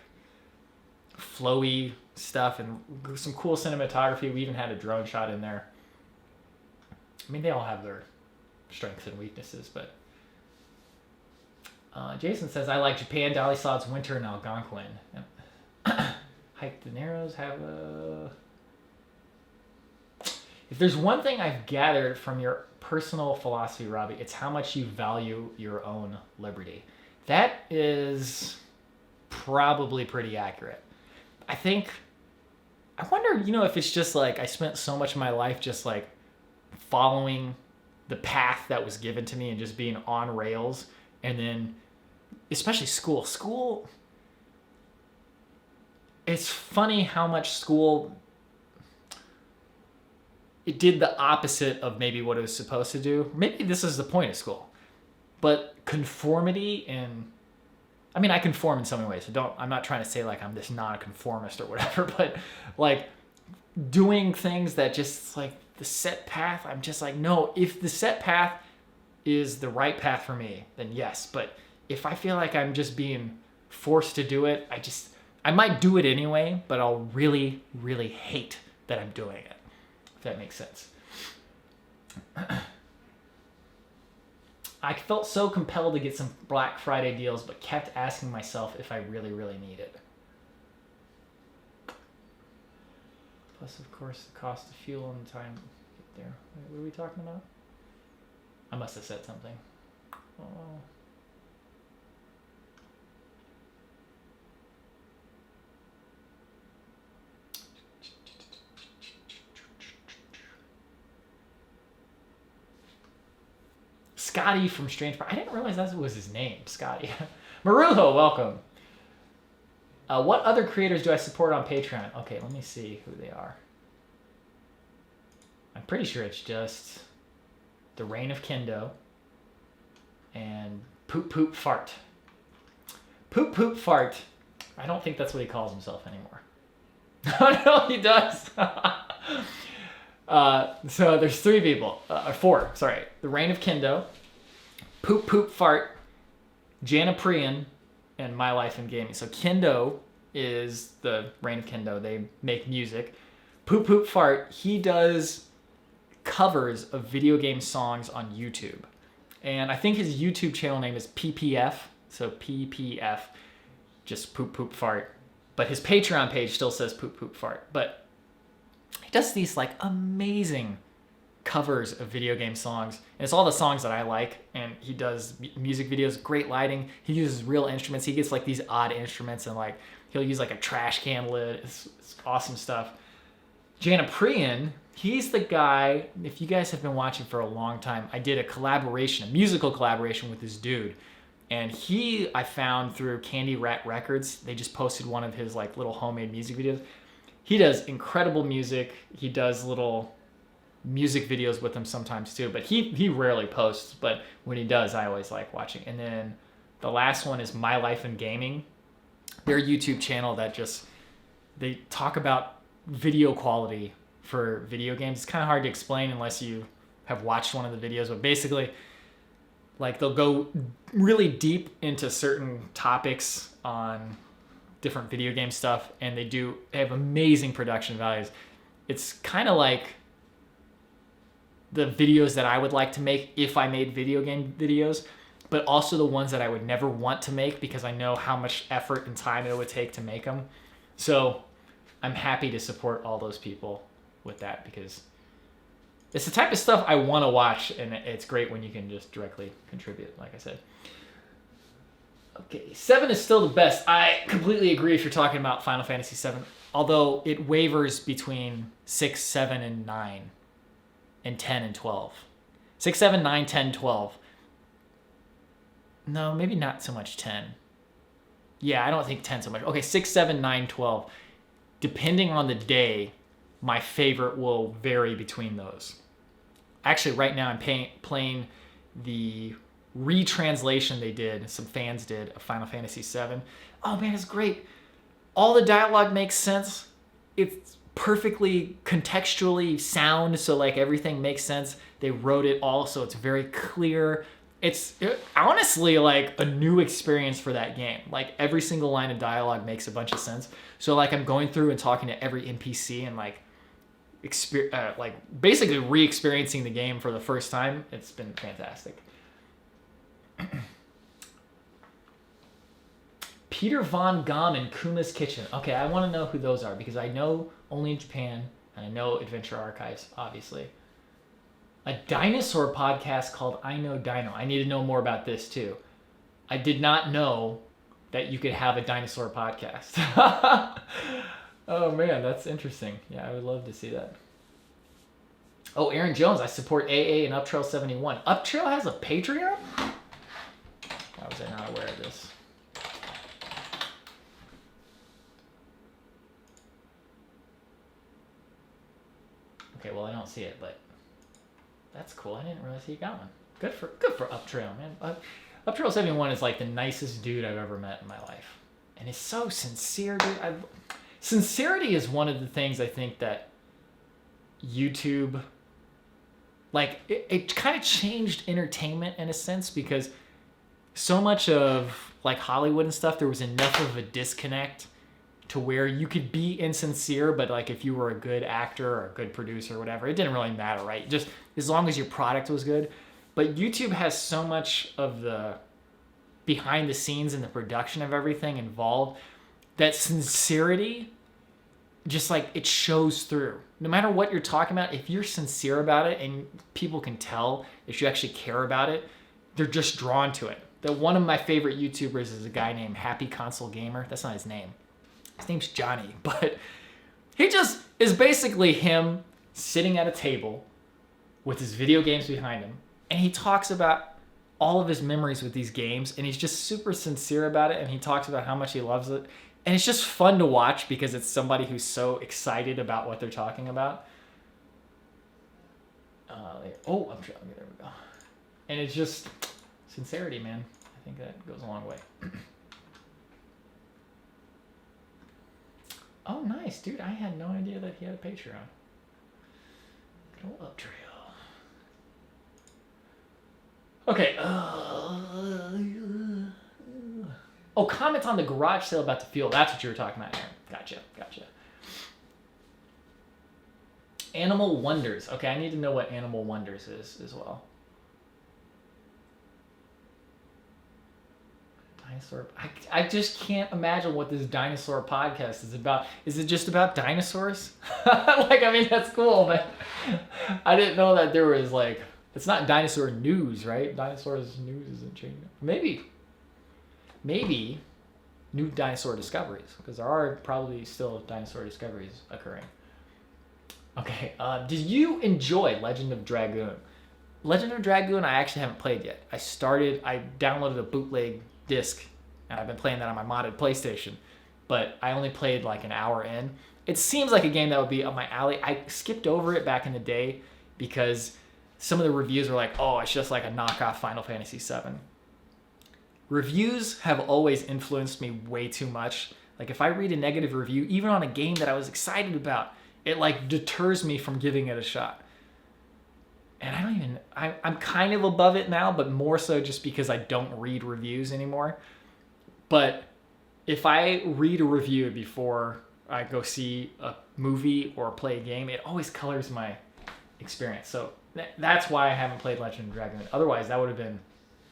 flowy stuff and some cool cinematography. We even had a drone shot in there. I mean, they all have their strengths and weaknesses, but Jason says, I like Japan, Dolly Sod's Winter, and Algonquin. Hike the Narrows have a... If there's one thing I've gathered from your personal philosophy, Robby, it's how much you value your own liberty. That is probably pretty accurate. I wonder, if it's just like I spent so much of my life just like following the path that was given to me and just being on rails. And then, especially school, it's funny how much school, it did the opposite of maybe what it was supposed to do. Maybe this is the point of school. But conformity and, I mean, I conform in so many ways. So I'm not trying to say like I'm this non-conformist or whatever, but like doing things that just like the set path, I'm just like, no, if the set path is the right path for me, then yes. But if I feel like I'm just being forced to do it, I might do it anyway, but I'll really, really hate that I'm doing it. If that makes sense. I felt so compelled to get some Black Friday deals, but kept asking myself if I really, really need it. Plus, of course, the cost of fuel and the time to get there. Wait, what are we talking about? I must have said something. Oh. Scotty from Strange Park. I didn't realize that was his name, Scotty. Marujo, welcome. What other creators do I support on Patreon? Okay, let me see who they are. I'm pretty sure it's just The Reign of Kendo and Poop Poop Fart. Poop Poop Fart. I don't think that's what he calls himself anymore. Oh no, he does. So there's 3 people, or 4, sorry. The Reign of Kendo, Poop Poop Fart, Jana Priyan, and My Life in Gaming. So Kendo is the Reign of Kendo. They make music. Poop Poop Fart, he does covers of video game songs on YouTube. And I think his YouTube channel name is PPF. So PPF, just Poop Poop Fart. But his Patreon page still says Poop Poop Fart. But he does these like amazing covers of video game songs. And it's all the songs that I like. And he does music videos, great lighting. He uses real instruments. He gets like these odd instruments and like he'll use like a trash can lid. It's awesome stuff. Jana Priyan, he's the guy, if you guys have been watching for a long time, I did a musical collaboration with this dude. And I found through Candy Rat Records, they just posted one of his like little homemade music videos. He does incredible music. He does little music videos with them sometimes too, but he rarely posts, but when he does, I always like watching. And then the last one is My Life in Gaming, their YouTube channel that just they talk about video quality for video games. It's kind of hard to explain unless you have watched one of the videos, but basically, like, they'll go really deep into certain topics on different video game stuff, and they have amazing production values. It's kind of like the videos that I would like to make if I made video game videos, but also the ones that I would never want to make because I know how much effort and time it would take to make them. So I'm happy to support all those people with that because it's the type of stuff I want to watch, and it's great when you can just directly contribute, like I said. Okay, 7 is still the best. I completely agree if you're talking about Final Fantasy 7, although it wavers between 6, 7, and 9, and 10 and 12. 6, 7, 9, 10, 12. No, maybe not so much 10. Yeah, I don't think 10 so much. Okay, 6, 7, 9, 12. Depending on the day, my favorite will vary between those. Actually, right now I'm playing the retranslation some fans did of Final Fantasy VII. Oh man, it's great. All the dialogue makes sense. It's perfectly contextually sound, so like everything makes sense. They wrote it all, so it's very clear. It's honestly like a new experience for that game. Like every single line of dialogue makes a bunch of sense. So like I'm going through and talking to every NPC and like basically re-experiencing the game for the first time. It's been fantastic. Peter Von Gom and Kuma's Kitchen. Okay, I want to know who those are because I know only in Japan and I know Adventure Archives, obviously. A dinosaur podcast called I Know Dino. I need to know more about this too. I did not know that you could have a dinosaur podcast. Oh man, that's interesting. Yeah, I would love to see that. Oh, Aaron Jones, I support AA and Uptrail 71. Uptrail has a Patreon? Why was I not aware of this? Okay, well I don't see it, but that's cool. I didn't realize he got one. Good for Uptrail, man. Uptrail 71 is like the nicest dude I've ever met in my life, and he's so sincere, dude. Sincerity is one of the things I think that YouTube, like, it kind of changed entertainment in a sense because so much of like Hollywood and stuff, there was enough of a disconnect to where you could be insincere, but like if you were a good actor or a good producer or whatever, it didn't really matter, right? Just as long as your product was good. But YouTube has so much of the behind the scenes and the production of everything involved that sincerity just like it shows through. No matter what you're talking about, if you're sincere about it and people can tell if you actually care about it, they're just drawn to it. That one of my favorite YouTubers is a guy named Happy Console Gamer. That's not his name. His name's Johnny, but he just is basically him sitting at a table with his video games behind him, and he talks about all of his memories with these games, and he's just super sincere about it, and he talks about how much he loves it, and it's just fun to watch because it's somebody who's so excited about what they're talking about. Oh, I'm trying. There we go. And it's just sincerity, man. I think that goes a long way. Oh, nice, dude. I had no idea that he had a Patreon. Good old Uptrail. Okay. Oh, comment on the garage sale about the fuel. That's what you were talking about, Aaron. Gotcha. Animal Wonders. Okay, I need to know what Animal Wonders is as well. Dinosaur. I just can't imagine what this dinosaur podcast is about. Is it just about dinosaurs? Like, I mean, that's cool, but I didn't know that there was like, it's not dinosaur news, right? Dinosaurs news isn't changing. Maybe new dinosaur discoveries, because there are probably still dinosaur discoveries occurring. Okay, did you enjoy Legend of Dragoon? Legend of Dragoon, I actually haven't played yet. I downloaded a bootleg disc, and I've been playing that on my modded PlayStation, but I only played like an hour in. It seems like a game that would be up my alley. I skipped over it back in the day because some of the reviews were like, oh, it's just like a knockoff Final Fantasy VII. Reviews have always influenced me way too much. Like if I read a negative review, even on a game that I was excited about, it like deters me from giving it a shot. And I'm kind of above it now, but more so just because I don't read reviews anymore. But if I read a review before I go see a movie or play a game, it always colors my experience. So that's why I haven't played Legend of Dragon. Otherwise, that would have been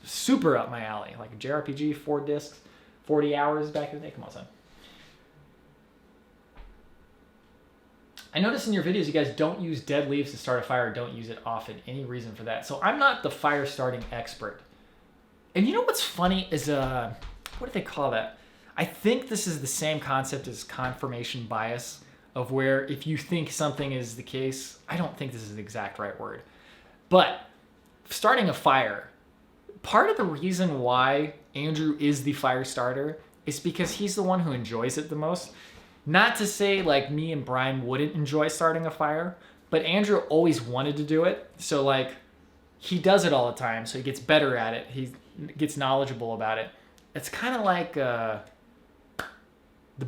super up my alley. Like a JRPG, 4 discs, 40 hours back in the day. Come on, son. I notice in your videos you guys don't use dead leaves to start a fire, or don't use it often. Any reason for that? So I'm not the fire starting expert. And you know what's funny is, what do they call that? I think this is the same concept as confirmation bias, of where if you think something is the case, I don't think this is the exact right word. But starting a fire, part of the reason why Andrew is the fire starter is because he's the one who enjoys it the most. Not to say like me and Brian wouldn't enjoy starting a fire, but Andrew always wanted to do it. So like he does it all the time. So he gets better at it. He gets knowledgeable about it. It's kind of like the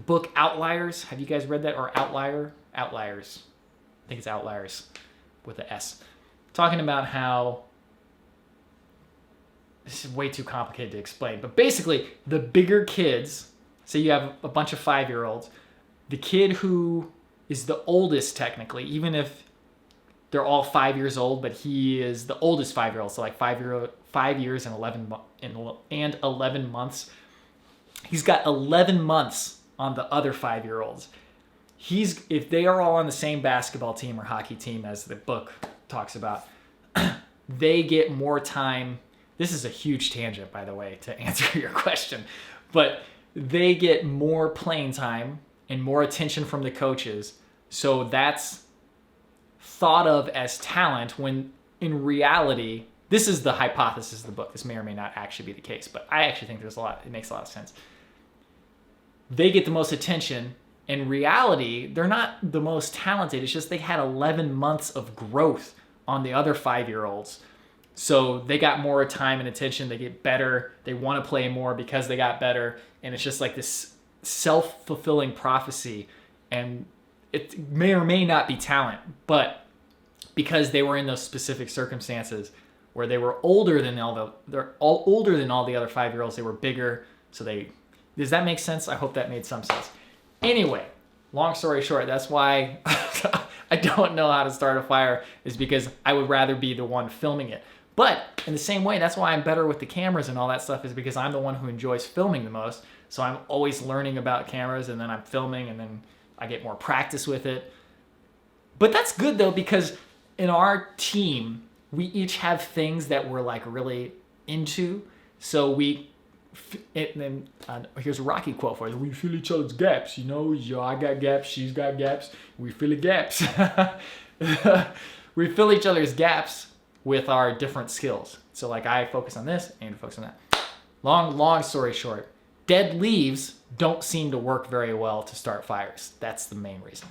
book Outliers. Have you guys read that? Or Outliers. I think it's Outliers with an S. Talking about how, this is way too complicated to explain, but basically the bigger kids, say you have a bunch of 5-year-olds, the kid who is the oldest technically, even if they're all 5 years old, but he is the oldest 5-year-old, so like 5 years and 11 months. He's got 11 months on the other 5-year-olds. If they are all on the same basketball team or hockey team, as the book talks about, they get more time. This is a huge tangent, by the way, to answer your question, but they get more playing time and more attention from the coaches. So that's thought of as talent, when in reality, this is the hypothesis of the book. This may or may not actually be the case, but I actually think it makes a lot of sense. They get the most attention. In reality, they're not the most talented. It's just they had 11 months of growth on the other 5-year-olds. So they got more time and attention. They get better. They want to play more because they got better. And it's just like this self-fulfilling prophecy. And it may or may not be talent, but because they were in those specific circumstances where they were older than all the other 5-year-olds, they were bigger. So does that make sense? I hope that made some sense. Anyway, long story short, that's why I don't know how to start a fire, is because I would rather be the one filming it. But in the same way, that's why I'm better with the cameras and all that stuff, is because I'm the one who enjoys filming the most. So I'm always learning about cameras, and then I'm filming, and then I get more practice with it. But that's good though, because in our team, we each have things that we're like really into. So here's a Rocky quote for us. We fill each other's gaps, I got gaps, she's got gaps, we fill the gaps. We fill each other's gaps with our different skills. So like I focus on this, Andrew focus on that. Long story short, dead leaves don't seem to work very well to start fires. That's the main reason.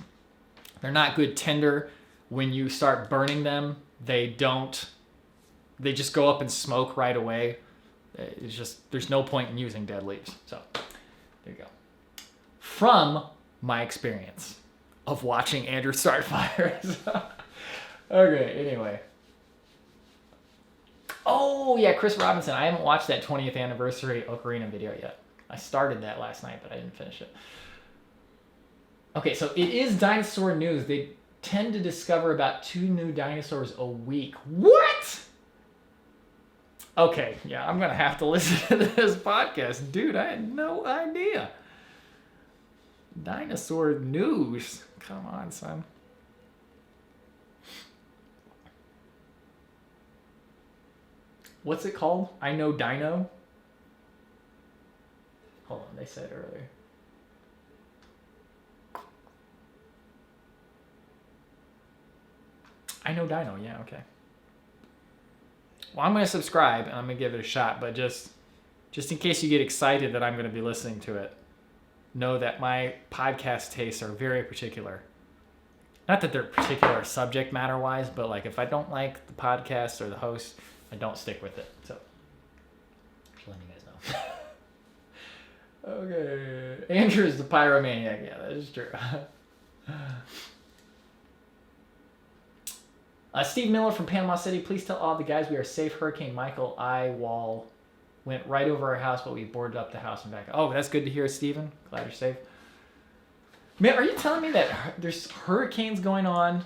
They're not good tinder. When you start burning them, they just go up in smoke right away. It's just, there's no point in using dead leaves. So there you go. From my experience of watching Andrew start fires. Okay, anyway. Oh yeah, Chris Robinson. I haven't watched that 20th anniversary Ocarina video yet. I started that last night, but I didn't finish it. Okay, so it is dinosaur news. They tend to discover about 2 new dinosaurs a week. What? Okay, yeah, I'm going to have to listen to this podcast. Dude, I had no idea. Dinosaur news. Come on, son. What's it called? I Know Dino? Hold on, they said earlier. I Know Dino, yeah, okay. Well, I'm going to subscribe, and I'm going to give it a shot, but just in case you get excited that I'm going to be listening to it, know that my podcast tastes are very particular. Not that they're particular subject matter-wise, but like if I don't like the podcast or the host, I don't stick with it. So, just letting you guys know. Okay. Andrew is the pyromaniac. Yeah, that is true. Steve Miller from Panama City. Please tell all the guys we are safe. Hurricane Michael eye wall went right over our house, but we boarded up the house and back. Oh, that's good to hear, Steven. Glad you're safe. Man, are you telling me that there's hurricanes going on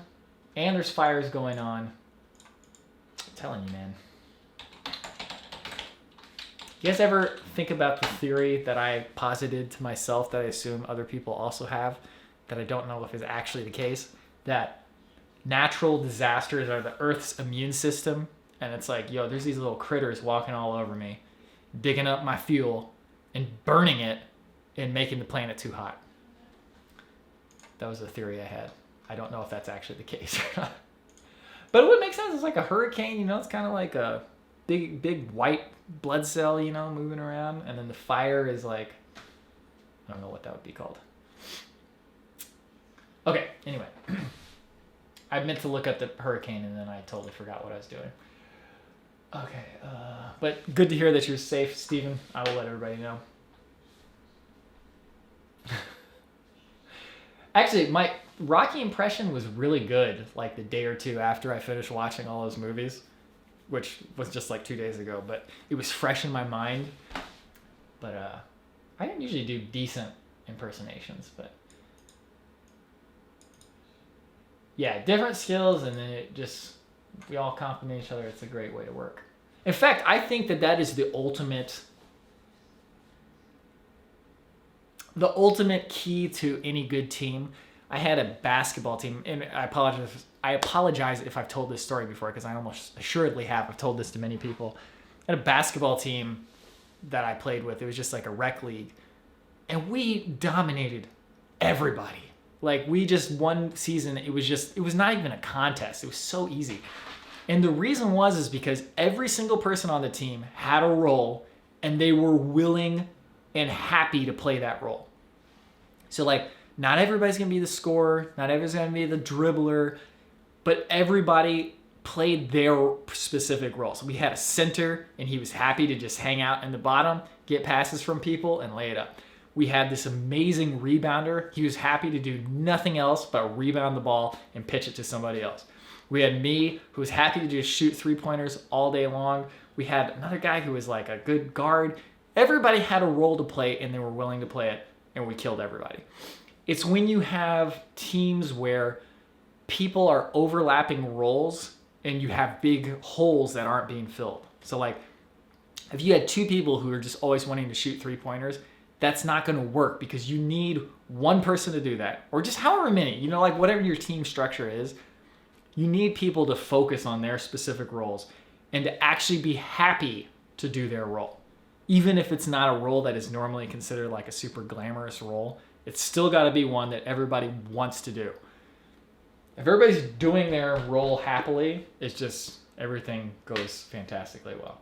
and there's fires going on? I'm telling you, man. You guys ever think about the theory that I posited to myself that I assume other people also have, that I don't know if is actually the case, that natural disasters are the Earth's immune system, and it's like, yo, there's these little critters walking all over me, digging up my fuel and burning it and making the planet too hot. That was a theory I had. I don't know if that's actually the case or not. But it would make sense. It's like a hurricane, you know, it's kind of like a big white blood cell, you know, moving around, and then the fire is like, I don't know what that would be called. Okay, anyway. I meant to look up the hurricane and then I totally forgot what I was doing. Okay, but good to hear that you're safe, Steven. I will let everybody know. Actually, my Rocky impression was really good, like the day or two after I finished watching all those movies, which was just like 2 days ago, but it was fresh in my mind. But I didn't usually do decent impersonations, but yeah, different skills, and then it just, we all compliment each other. It's a great way to work. In fact, I think that is the ultimate key to any good team. I had a basketball team, and I apologize if I've told this story before, because I almost assuredly have. I've told this to many people. I had a basketball team that I played with. It was just like a rec league, and we dominated everybody. Like, we just, one season, it was not even a contest. It was so easy. And the reason is because every single person on the team had a role, and they were willing and happy to play that role. So, like, not everybody's going to be the scorer, not everybody's going to be the dribbler, but everybody played their specific role. So we had a center, and he was happy to just hang out in the bottom, get passes from people, and lay it up. We had this amazing rebounder. He was happy to do nothing else but rebound the ball and pitch it to somebody else. We had me, who was happy to just shoot three-pointers all day long. We had another guy who was like a good guard. Everybody had a role to play, and they were willing to play it, and we killed everybody. It's when you have teams where people are overlapping roles and you have big holes that aren't being filled. So, like, if you had two people who are just always wanting to shoot three-pointers, that's not going to work, because you need one person to do that, or just however many, you know, like whatever your team structure is, you need people to focus on their specific roles and to actually be happy to do their role. Even if it's not a role that is normally considered like a super glamorous role, it's still got to be one that everybody wants to do. If everybody's doing their role happily, it's just, everything goes fantastically well.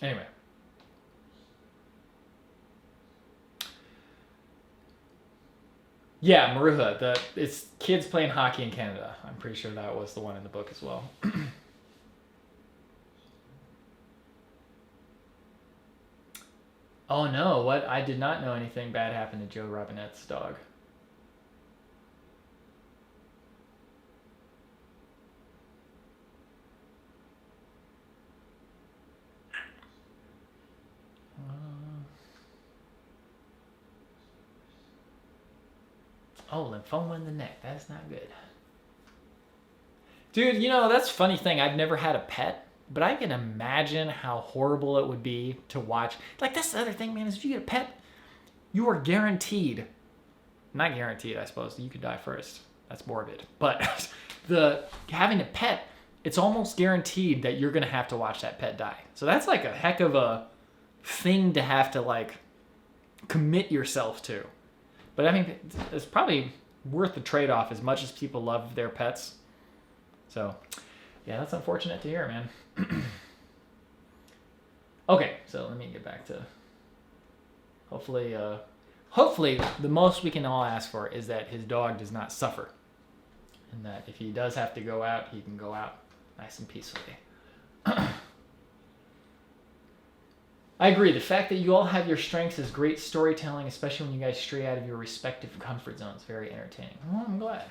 Anyway. Yeah, Maruha. It's kids playing hockey in Canada. I'm pretty sure that was the one in the book as well. Oh no, what? I did not know anything bad happened to Joe Robinette's dog. Oh, lymphoma in the neck. That's not good. Dude, you know, that's a funny thing. I've never had a pet, but I can imagine how horrible it would be to watch. Like, that's the other thing, man, is if you get a pet, you are guaranteed, not guaranteed, I suppose, you could die first. That's morbid. But having a pet, it's almost guaranteed that you're going to have to watch that pet die. So that's like a heck of a thing to have to, like, commit yourself to. But I mean, it's probably worth the trade-off as much as people love their pets. So, yeah, that's unfortunate to hear, man. Okay, so let me get back to, hopefully the most we can all ask for is that his dog does not suffer. And that if he does have to go out, he can go out nice and peacefully. I agree. The fact that you all have your strengths is great storytelling, especially when you guys stray out of your respective comfort zones. Very entertaining. Well, I'm glad.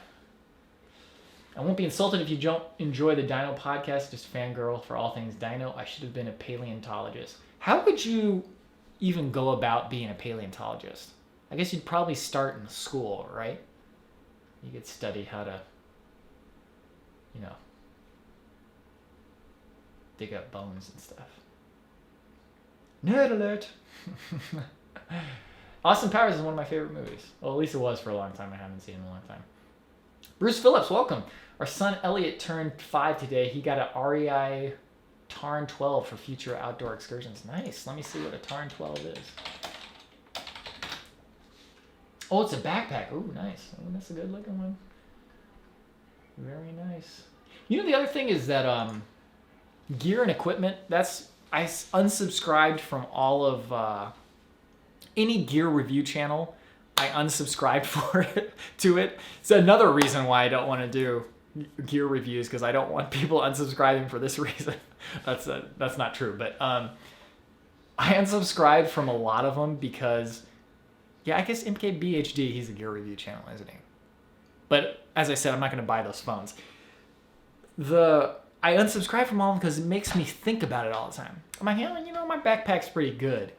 I won't be insulted if you don't enjoy the Dino podcast. Just fangirl for all things Dino. I should have been a paleontologist. How would you even go about being a paleontologist? I guess you'd probably start in school, right? You could study how to, dig up bones and stuff. Nerd alert! Austin Powers is one of my favorite movies. Well, at least it was for a long time. I haven't seen it in a long time. Bruce Phillips, welcome. Our son Elliot turned 5 today. He got an REI Tarn 12 for future outdoor excursions. Nice. Let me see what a Tarn 12 is. Oh, it's a backpack. Oh, nice. Oh, that's a good looking one. Very nice. The other thing is that gear and equipment, I unsubscribed from all of any gear review channel. I unsubscribed to it. It's another reason why I don't want to do gear reviews, because I don't want people unsubscribing for this reason. That's not true, but I unsubscribed from a lot of them because, I guess MKBHD, he's a gear review channel, isn't he? But as I said, I'm not going to buy those phones. I unsubscribe from all of them because it makes me think about it all the time. I'm like, my backpack's pretty good.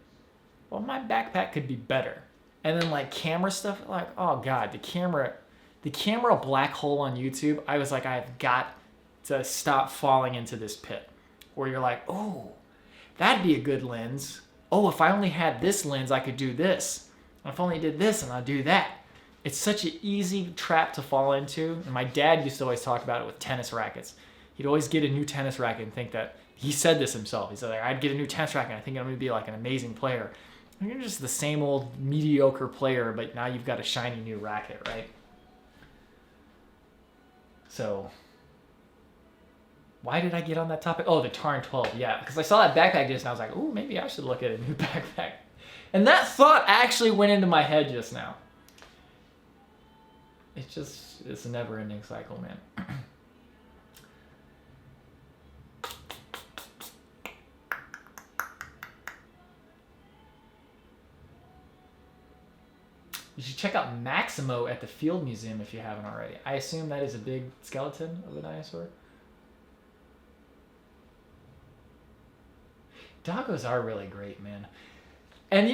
Well, my backpack could be better. And then like camera stuff, like, oh God, the camera black hole on YouTube, I was like, I've got to stop falling into this pit. Where you're like, oh, that'd be a good lens. Oh, if I only had this lens, I could do this. If I only did this, and I'll do that. It's such an easy trap to fall into. And my dad used to always talk about it with tennis rackets. He'd always get a new tennis racket and think that, he said this himself. He said, I'd get a new tennis racket and I think I'm going to be like an amazing player. And you're just the same old mediocre player, but now you've got a shiny new racket, right? So, why did I get on that topic? Oh, the Tarn 12, yeah. Because I saw that backpack just now. I was like, oh, maybe I should look at a new backpack. And that thought actually went into my head just now. It's a never-ending cycle, man. You should check out Maximo at the Field Museum if you haven't already. I assume that is a big skeleton of a dinosaur. Doggos are really great, man. And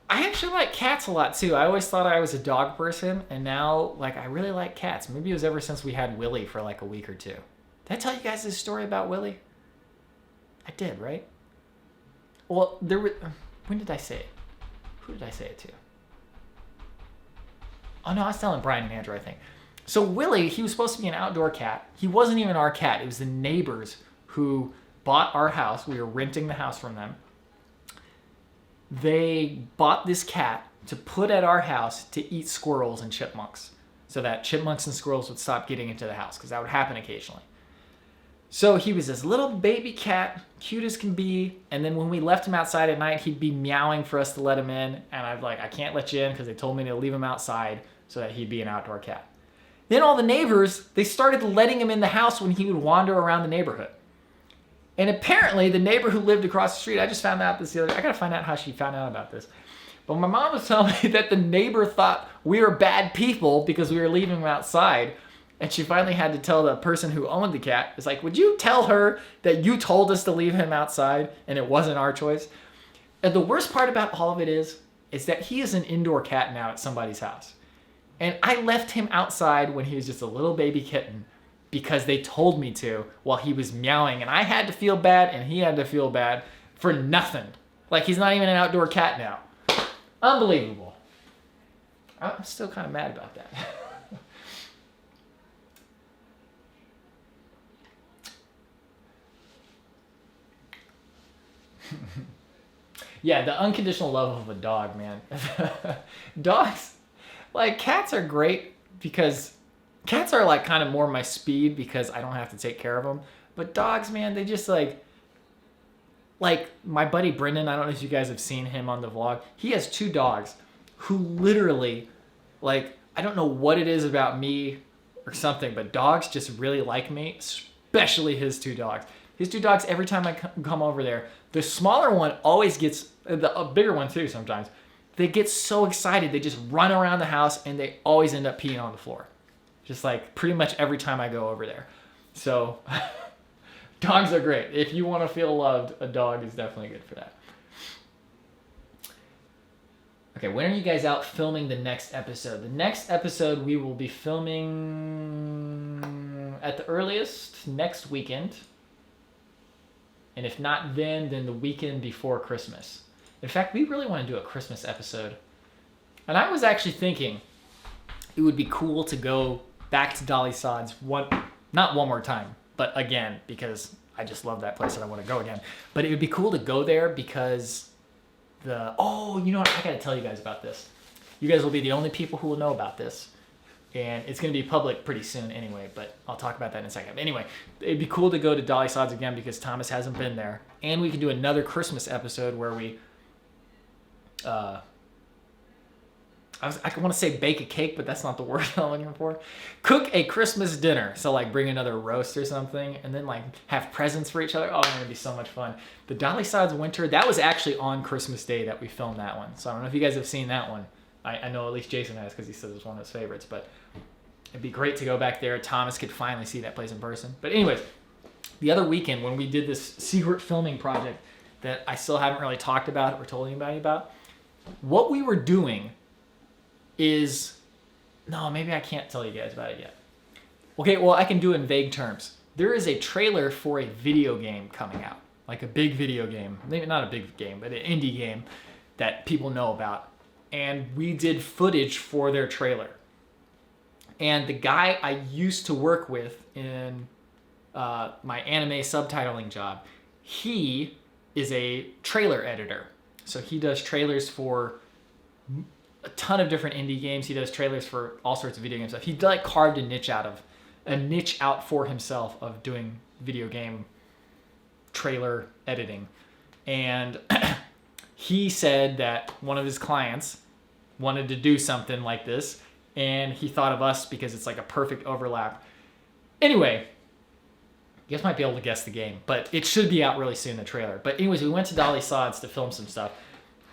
I actually like cats a lot too. I always thought I was a dog person, and now I really like cats. Maybe it was ever since we had Willie for like a week or two. Did I tell you guys this story about Willie? I did, right? Well, when did I say it? Who did I say it to? Oh no, I was telling Brian and Andrew, I think. So Willie, he was supposed to be an outdoor cat. He wasn't even our cat. It was the neighbors who bought our house. We were renting the house from them. They bought this cat to put at our house to eat squirrels and chipmunks, so that chipmunks and squirrels would stop getting into the house, because that would happen occasionally. So he was this little baby cat, cute as can be, and then when we left him outside at night, he'd be meowing for us to let him in, and I'd like, I can't let you in because they told me to leave him outside so that he'd be an outdoor cat. Then all the neighbors, they started letting him in the house when he would wander around the neighborhood. And apparently the neighbor who lived across the street, I just found out this the other day. I got to find out how she found out about this. But my mom was telling me that the neighbor thought we were bad people because we were leaving him outside. And she finally had to tell the person who owned the cat, it's like, would you tell her that you told us to leave him outside and it wasn't our choice? And the worst part about all of it is that he is an indoor cat now at somebody's house. And I left him outside when he was just a little baby kitten because they told me to while he was meowing. And I had to feel bad and he had to feel bad for nothing. Like, he's not even an outdoor cat now. Unbelievable. I'm still kind of mad about that. Yeah, the unconditional love of a dog, man. Dogs, like, cats are great because cats are like kind of more my speed because I don't have to take care of them. But dogs, man, they just like my buddy Brendan, I don't know if you guys have seen him on the vlog. He has 2 dogs who literally, like, I don't know what it is about me or something, but dogs just really like me, especially his 2 dogs. His two dogs, every time I come over there, the smaller one always gets, a bigger one too sometimes, they get so excited. They just run around the house and they always end up peeing on the floor. Just like pretty much every time I go over there. So dogs are great. If you want to feel loved, a dog is definitely good for that. Okay, when are you guys out filming the next episode? The next episode we will be filming at the earliest next weekend. And if not then the weekend before Christmas. In fact, we really want to do a Christmas episode. And I was actually thinking it would be cool to go back to Dolly Sods not one more time, but again, because I just love that place and I want to go again. But it would be cool to go there because you know what? I got to tell you guys about this. You guys will be the only people who will know about this. And it's going to be public pretty soon anyway, but I'll talk about that in a second. But anyway, it'd be cool to go to Dolly Sods again because Thomas hasn't been there. And we can do another Christmas episode where we, I want to say bake a cake, but that's not the word I'm looking for. Cook a Christmas dinner. So like bring another roast or something and then like have presents for each other. Oh, it's going to be so much fun. The Dolly Sods Winter, that was actually on Christmas Day that we filmed that one. So I don't know if you guys have seen that one. I know at least Jason has because he says it's one of his favorites, but it'd be great to go back there. Thomas could finally see that place in person. But anyways, the other weekend when we did this secret filming project that I still haven't really talked about or told anybody about, what we were doing is, no, maybe I can't tell you guys about it yet. Okay, well, I can do it in vague terms. There is a trailer for a video game coming out, like a big video game. Maybe not a big game, but an indie game that people know about. And we did footage for their trailer. And the guy I used to work with in my anime subtitling job, he is a trailer editor. So he does trailers for a ton of different indie games. He does trailers for all sorts of video game stuff. He like carved a niche out for himself of doing video game trailer editing. And he said that one of his clients wanted to do something like this, and he thought of us because it's like a perfect overlap. Anyway, you guys might be able to guess the game, but it should be out really soon, the trailer. But anyways, we went to Dolly Sods to film some stuff,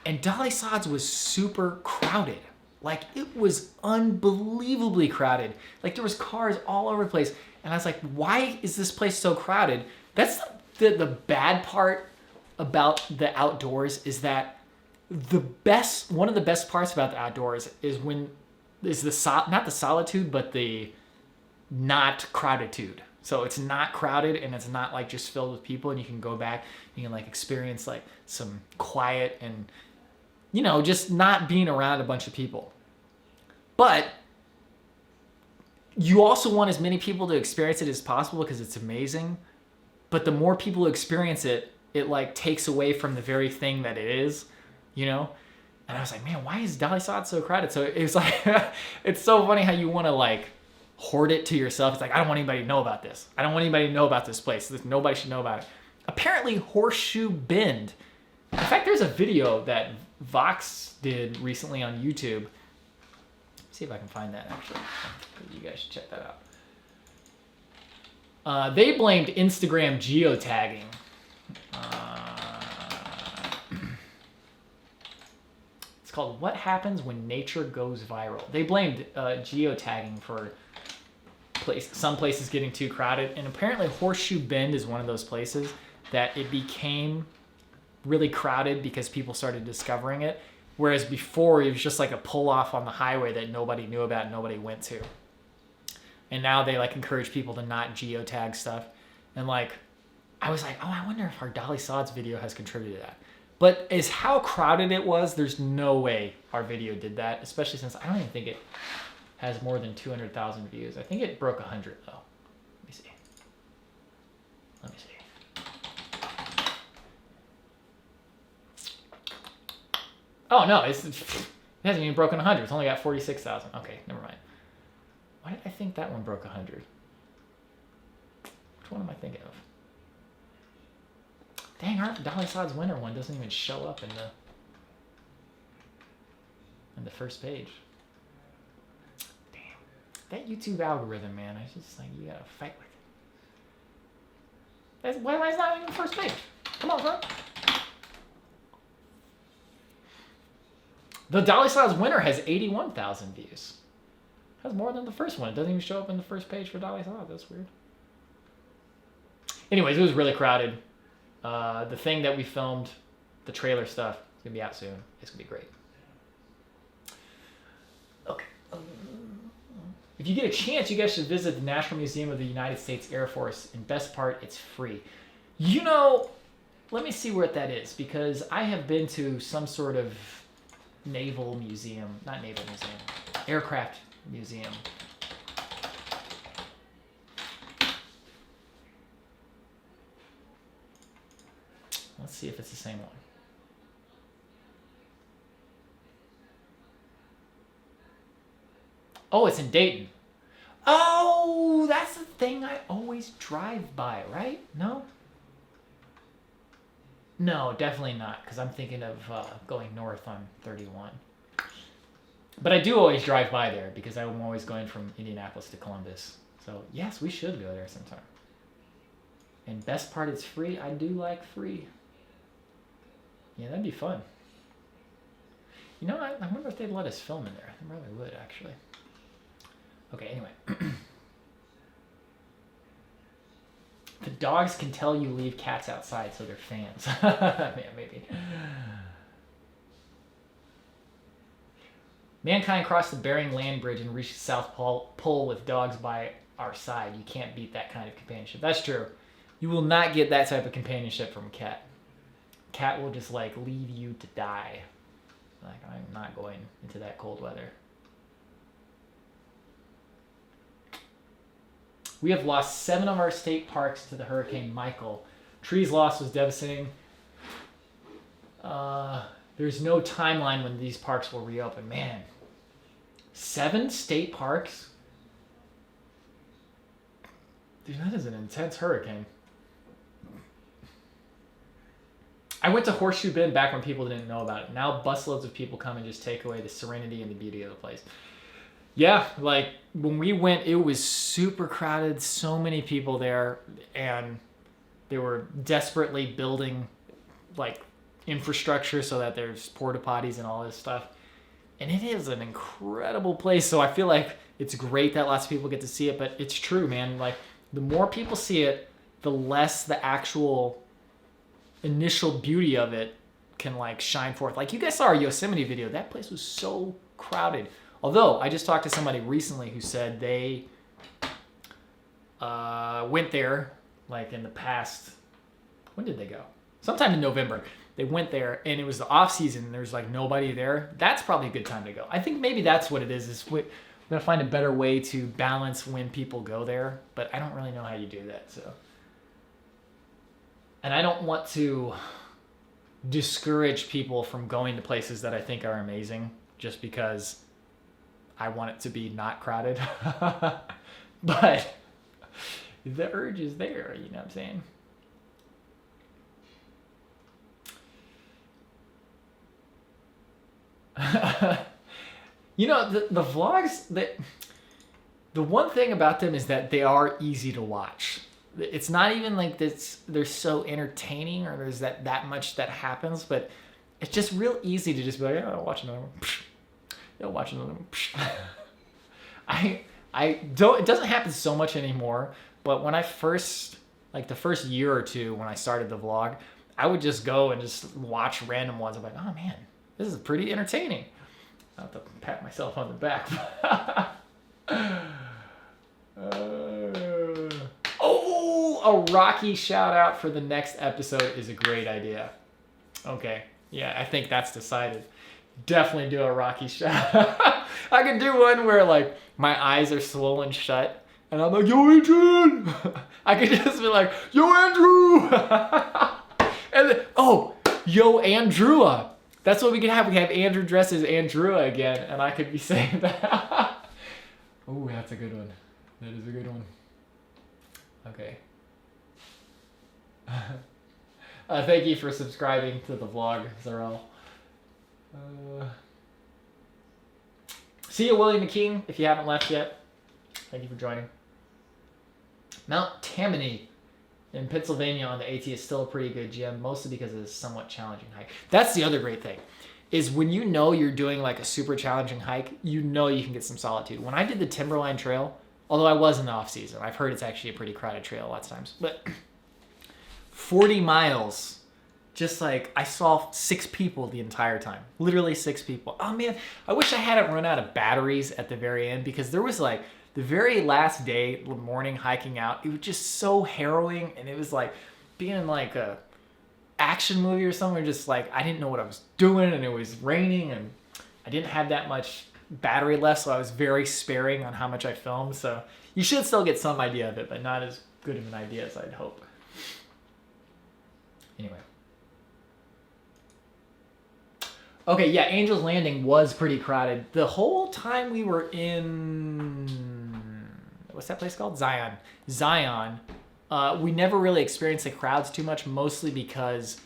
and Dolly Sods was super crowded. Like, it was unbelievably crowded. Like, there was cars all over the place, and I was like, why is this place so crowded? That's the bad part about the outdoors is that one of the best parts about the outdoors is not the solitude, but the not crowditude. So it's not crowded and it's not like just filled with people, and you can go back, you can like experience like some quiet and, you know, just not being around a bunch of people. But you also want as many people to experience it as possible because it's amazing. But the more people who experience it, it like takes away from the very thing that it is, you know? And I was like, man, why is Dolly Sods so crowded? So it was like, it's so funny how you want to like hoard it to yourself. It's like, I don't want anybody to know about this. I don't want anybody to know about this place. Nobody should know about it. Apparently Horseshoe Bend. In fact, there's a video that Vox did recently on YouTube. Let's see if I can find that actually. You guys should check that out. They blamed Instagram geotagging. It's called What Happens When Nature Goes Viral. They blamed geotagging for some places getting too crowded. And apparently Horseshoe Bend is one of those places that it became really crowded because people started discovering it. Whereas before it was just like a pull off on the highway that nobody knew about and nobody went to. And now they like encourage people to not geotag stuff. And like, I was like, oh, I wonder if our Dolly Sods video has contributed to that. But as how crowded it was, there's no way our video did that, especially since I don't even think it has more than 200,000 views. I think it broke 100 though. Let me see. Oh no, it hasn't even broken 100. It's only got 46,000. Okay, never mind. Why did I think that one broke 100? Which one am I thinking of? Dang, our Dolly Sods Winter one doesn't even show up in the first page. Damn. That YouTube algorithm, man, I just like, you gotta fight with Why is that even the first page? Come on, son. The Dolly Styles winner has 81,000 views. That's more than the first one. It doesn't even show up in the first page for Dolly Styles. That's weird. Anyways, it was really crowded. The thing that we filmed, the trailer stuff, is going to be out soon. It's going to be great. Okay. If you get a chance, you guys should visit the National Museum of the United States Air Force. And best part, it's free. You know, let me see where that is, because I have been to some sort of naval museum, not naval museum, aircraft museum. Let's see if it's the same one. Oh, it's in Dayton. Oh, that's the thing I always drive by, right? No? No, definitely not, because I'm thinking of going north on 31. But I do always drive by there, because I'm always going from Indianapolis to Columbus. So, yes, we should go there sometime. And best part, it's free. I do like free. Yeah, that'd be fun. You know, I wonder if they'd let us film in there. They probably would, actually. Okay, anyway. The dogs can tell you leave cats outside, so they're fans. Yeah, maybe. Mankind crossed the Bering Land Bridge and reached the South Pole with dogs by our side. You can't beat that kind of companionship. That's true. You will not get that type of companionship from a cat. Cat will just, like, leave you to die. Like, I'm not going into that cold weather. We have lost 7 of our state parks to the Hurricane Michael. Trees lost was devastating. There's no timeline when these parks will reopen. Man, 7 state parks? Dude, that is an intense hurricane. I went to Horseshoe Bend back when people didn't know about it. Now busloads of people come and just take away the serenity and the beauty of the place. Yeah, like when we went, it was super crowded, so many people there, and they were desperately building like infrastructure so that there's porta potties and all this stuff. And it is an incredible place. So I feel like it's great that lots of people get to see it, but it's true, man. Like the more people see it, the less the actual initial beauty of it can like shine forth. Like you guys saw our Yosemite video. That place was so crowded. Although, I just talked to somebody recently who said they went there, like in the past, when did they go? Sometime in November. They went there, and it was the off season, and there's like nobody there. That's probably a good time to go. I think maybe that's what it is we're going to find a better way to balance when people go there, but I don't really know how you do that, so. And I don't want to discourage people from going to places that I think are amazing, just because I want it to be not crowded. But the urge is there, you know what I'm saying? You know, the vlogs, the one thing about them is that they are easy to watch. It's not even like this, they're so entertaining or there's that much that happens, but it's just real easy to just be like, yeah, I'll watch another one. You'll watch another one. I don't. It doesn't happen so much anymore. But when I first, like the first year or two, when I started the vlog, I would just go and just watch random ones. I'm like, oh man, this is pretty entertaining. I have to pat myself on the back. Oh, a Rocky shout out for the next episode is a great idea. Okay, yeah, I think that's decided. Definitely do a Rocky shot. I could do one where like my eyes are swollen shut and I'm like, yo Adrian. I could just be like, yo Andrew. And then, oh, yo Andrewa. That's what we could have. We have Andrew dressed as Andrewa again, and I could be saying that. Oh, that's a good one. That is a good one. Okay. Thank you for subscribing to the vlog, Zarel. See you, William McKean, if you haven't left yet. Thank you for joining. Mount Tammany in Pennsylvania on the AT is still a pretty good gym, mostly because it's a somewhat challenging hike. That's the other great thing, is when you know you're doing like a super challenging hike, you know you can get some solitude. When I did the Timberline Trail, although I was in the off season, I've heard it's actually a pretty crowded trail lots of times, but 40 miles, just like I saw 6 people the entire time, literally 6 people. Oh man, I wish I hadn't run out of batteries at the very end, because there was like the very last day, the morning hiking out, it was just so harrowing, and it was like being in like a action movie or something, just like I didn't know what I was doing, and it was raining, and I didn't have that much battery left, so I was very sparing on how much I filmed. So you should still get some idea of it, but not as good of an idea as I'd hope. Anyway. Okay, yeah, Angel's Landing was pretty crowded. The whole time we were in... What's that place called? Zion. We never really experienced the crowds too much, mostly because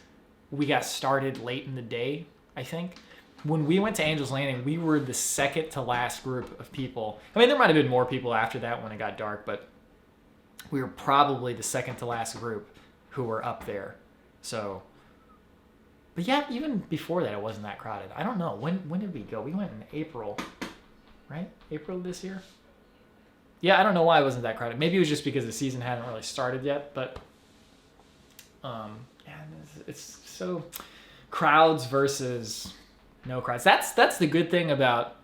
we got started late in the day, I think. When we went to Angel's Landing, we were the second to last group of people. I mean, there might have been more people after that when it got dark, but we were probably the second to last group who were up there. So... But yeah, even before that, it wasn't that crowded. I don't know. When did we go? We went in April, right? April this year? Yeah, I don't know why it wasn't that crowded. Maybe it was just because the season hadn't really started yet. But yeah, it's so crowds versus no crowds. That's the good thing about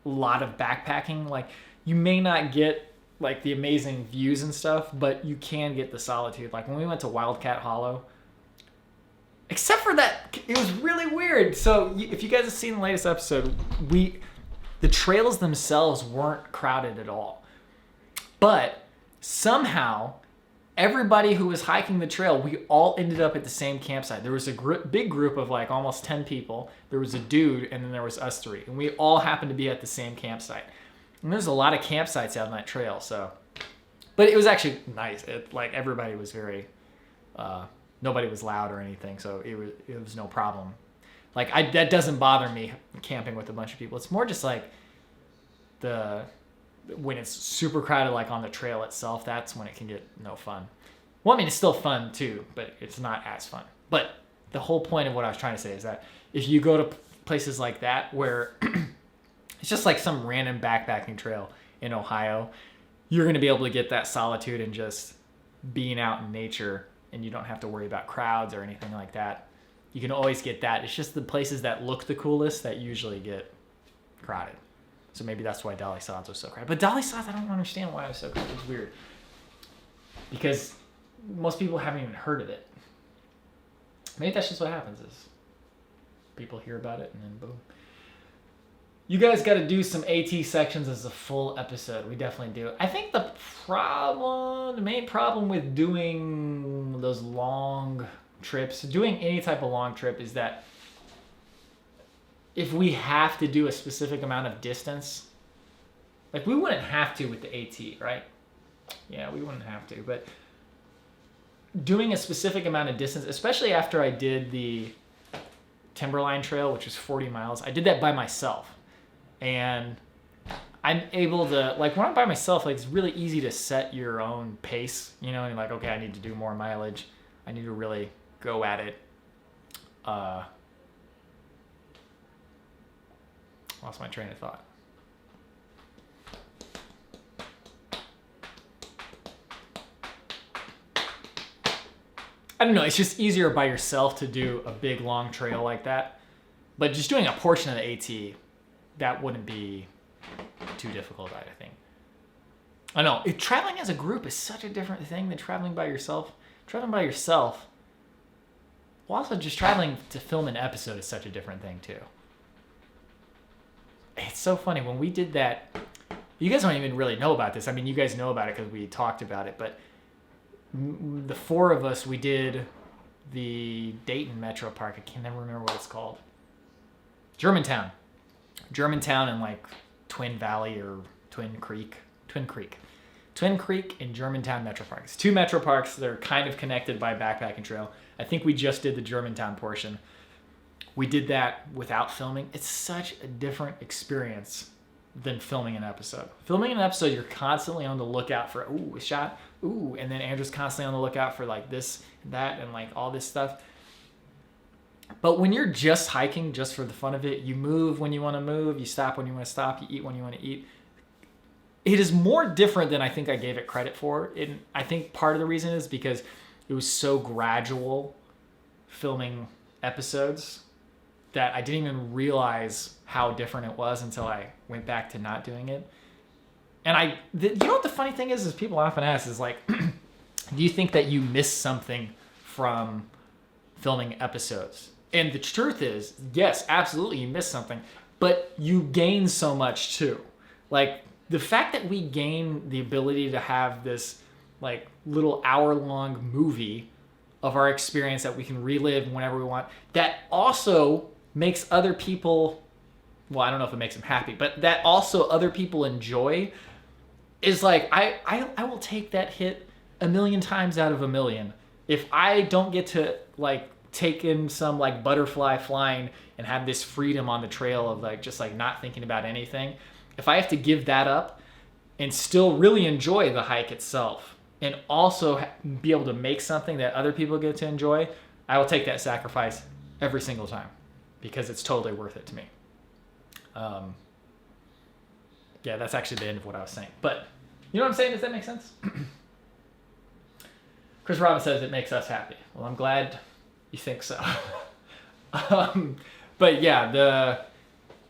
a lot of backpacking. Like, you may not get like the amazing views and stuff, but you can get the solitude. Like when we went to Wildcat Hollow, except for that, it was really weird. So if you guys have seen the latest episode, the trails themselves weren't crowded at all. But somehow, everybody who was hiking the trail, we all ended up at the same campsite. There was a big group of like almost 10 people. There was a dude, and then there was us 3. And we all happened to be at the same campsite. And there's a lot of campsites out on that trail. So, but it was actually nice. Like everybody was very... nobody was loud or anything, so it was no problem. Like that doesn't bother me, camping with a bunch of people. It's more just like when it's super crowded, like on the trail itself, that's when it can get no fun. Well, I mean, it's still fun too, but it's not as fun. But the whole point of what I was trying to say is that if you go to places like that where it's just like some random backpacking trail in Ohio, you're going to be able to get that solitude and just being out in nature, and you don't have to worry about crowds or anything like that. You can always get that. It's just the places that look the coolest that usually get crowded. So maybe that's why Dolly Sods was so crowded. But Dolly Sods, I don't understand why it was so crowded. It's weird. Because most people haven't even heard of it. Maybe that's just what happens is people hear about it and then boom. You guys got to do some AT sections as a full episode. We definitely do. I think the main problem with doing those long trips, doing any type of long trip, is that if we have to do a specific amount of distance, like we wouldn't have to with the AT, right? Yeah, we wouldn't have to. But doing a specific amount of distance, especially after I did the Timberline Trail, which was 40 miles, I did that by myself. And I'm able to, like when I'm by myself, like it's really easy to set your own pace, you know, and you're like, okay, I need to do more mileage. I need to really go at it. Lost my train of thought. I don't know, it's just easier by yourself to do a big long trail like that. But just doing a portion of the AT, that wouldn't be too difficult, I think. I know, traveling as a group is such a different thing than traveling by yourself. Traveling by yourself, well, also just traveling to film an episode is such a different thing too. It's so funny, when we did that, you guys don't even really know about this. I mean, you guys know about it because we talked about it, but the 4 of us, we did the Dayton Metro Park. I can never remember what it's called. Germantown and like Twin Valley or Twin Creek and Germantown Metro Park. It's 2 Metro Parks. They're kind of connected by a backpacking trail. I think we just did the Germantown portion. We did that without filming. It's such a different experience than filming an episode. Filming an episode, you're constantly on the lookout for, ooh, a shot, ooh, and then Andrew's constantly on the lookout for like this, that, and like all this stuff. But when you're just hiking, just for the fun of it, you move when you want to move, you stop when you want to stop, you eat when you want to eat. It is more different than I think I gave it credit for. And I think part of the reason is because it was so gradual filming episodes that I didn't even realize how different it was until I went back to not doing it. And you know what the funny thing is people often ask is like, do you think that you missed something from filming episodes? And the truth is, yes, absolutely, you missed something, but you gain so much too. Like the fact that we gain the ability to have this like little hour-long movie of our experience that we can relive whenever we want, that also makes other people, well, I don't know if it makes them happy, but that also other people enjoy, is like, I will take that hit 1,000,000 times out of 1,000,000. If I don't get to like take in some like butterfly flying and have this freedom on the trail of like just like not thinking about anything, if I have to give that up and still really enjoy the hike itself and also be able to make something that other people get to enjoy, I will take that sacrifice every single time because it's totally worth it to me. Yeah, that's actually the end of what I was saying. But you know what I'm saying? Does that make sense? Chris Robin says it makes us happy. Well, I'm glad you think so. But yeah,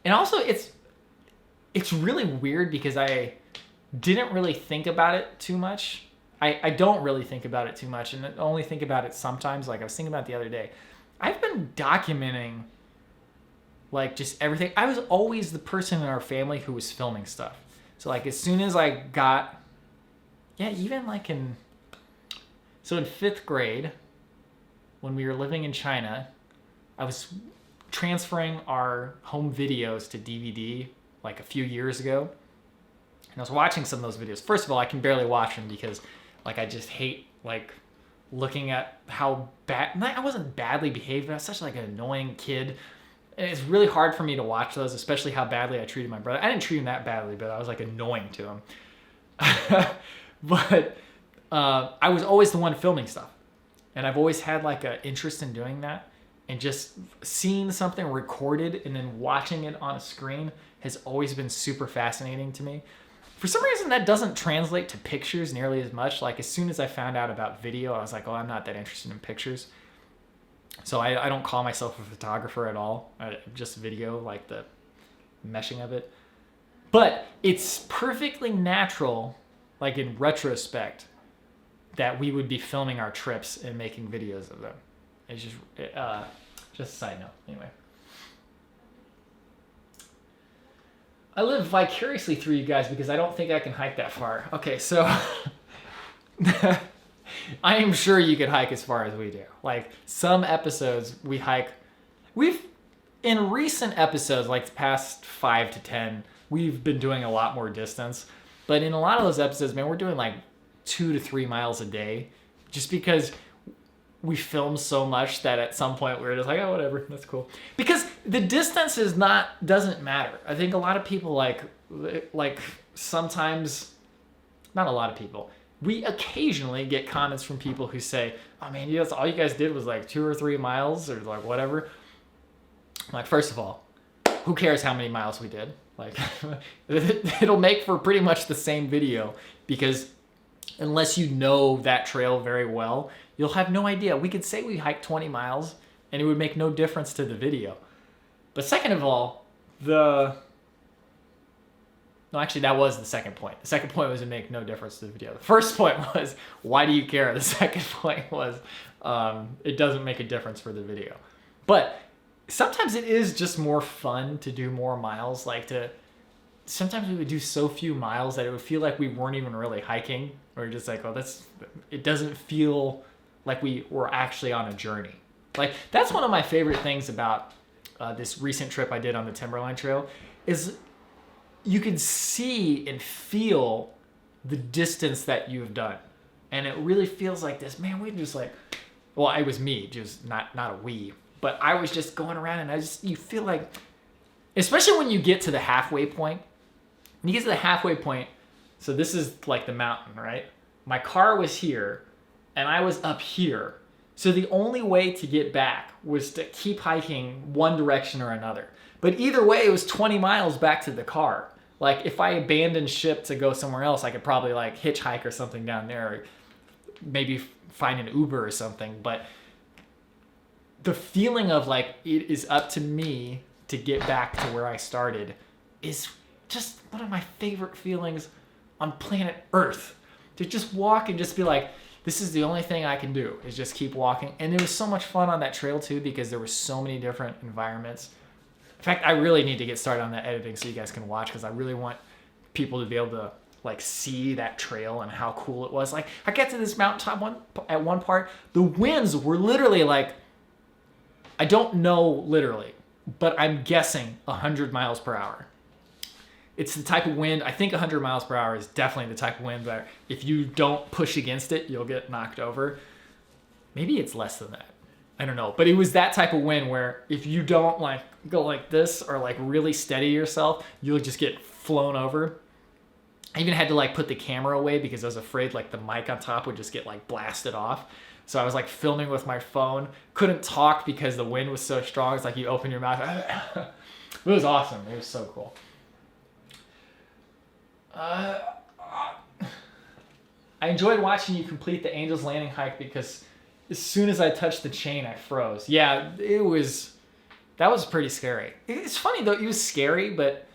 and also it's really weird because I didn't really think about it too much. I don't really think about it too much and only think about it sometimes. Like I was thinking about it the other day. I've been documenting like just everything. I was always the person in our family who was filming stuff. So like as soon as I got, even like in 5th grade, when we were living in China, I was transferring our home videos to DVD like a few years ago. And I was watching some of those videos. First of all, I can barely watch them because like I just hate like looking at how bad, I wasn't badly behaved, but I was such like an annoying kid. And it's really hard for me to watch those, especially how badly I treated my brother. I didn't treat him that badly, but I was like annoying to him. But I was always the one filming stuff. And I've always had like an interest in doing that. And just seeing something recorded and then watching it on a screen has always been super fascinating to me. For some reason, that doesn't translate to pictures nearly as much. Like as soon as I found out about video, I was like, oh, I'm not that interested in pictures. So I don't call myself a photographer at all. Just video, like the meshing of it. But it's perfectly natural, like in retrospect, that we would be filming our trips and making videos of them. It's just a side note. Anyway. I live vicariously through you guys because I don't think I can hike that far. Okay, so I am sure you could hike as far as we do. Like some episodes we hike, in recent episodes, like the past 5 to 10, we've been doing a lot more distance. But in a lot of those episodes, man, we're doing like 2 to 3 miles a day just because we film so much that at some point we're just like, oh, whatever, that's cool. Because the distance doesn't matter. I think a lot of people like sometimes, not a lot of people, we occasionally get comments from people who say, oh man, all you guys did was like 2 or 3 miles or like whatever. Like, first of all, who cares how many miles we did? Like, it'll make for pretty much the same video because unless you know that trail very well, you'll have no idea. We could say we hiked 20 miles and it would make no difference to the video. But second of all, no, actually that was the second point. The second point was to make no difference to the video. The first point was, why do you care? The second point was, it doesn't make a difference for the video. But sometimes it is just more fun to do more miles. Sometimes we would do so few miles that it would feel like we weren't even really hiking. We're just like, oh, it doesn't feel like we were actually on a journey. Like that's one of my favorite things about this recent trip I did on the Timberline Trail is you can see and feel the distance that you've done. And it really feels like this, man, we just like, well, it was me, just not a we, but I was just going around and you feel like, especially when you get to the halfway point, And you get to the halfway point. So this is like the mountain, right? My car was here and I was up here. So the only way to get back was to keep hiking one direction or another. But either way, it was 20 miles back to the car. Like if I abandoned ship to go somewhere else, I could probably like hitchhike or something down there, or maybe find an Uber or something. But the feeling of like it is up to me to get back to where I started is just one of my favorite feelings on planet Earth. To just walk and just be like, this is the only thing I can do, is just keep walking. And it was so much fun on that trail too, because there were so many different environments. In fact, I really need to get started on that editing so you guys can watch, because I really want people to be able to like see that trail and how cool it was. Like I get to this mountaintop at one part, the winds were literally like, I don't know literally, but I'm guessing 100 miles per hour. It's the type of wind, I think 100 miles per hour is definitely the type of wind that if you don't push against it, you'll get knocked over. Maybe it's less than that. I don't know. But it was that type of wind where if you don't like go like this or like really steady yourself, you'll just get flown over. I even had to like put the camera away because I was afraid like the mic on top would just get like blasted off. So I was like filming with my phone. Couldn't talk because the wind was so strong. It's like you open your mouth. It was awesome. It was so cool. I enjoyed watching you complete the Angel's Landing hike because as soon as I touched the chain, I froze. Yeah, that was pretty scary. It's funny though, it was scary, but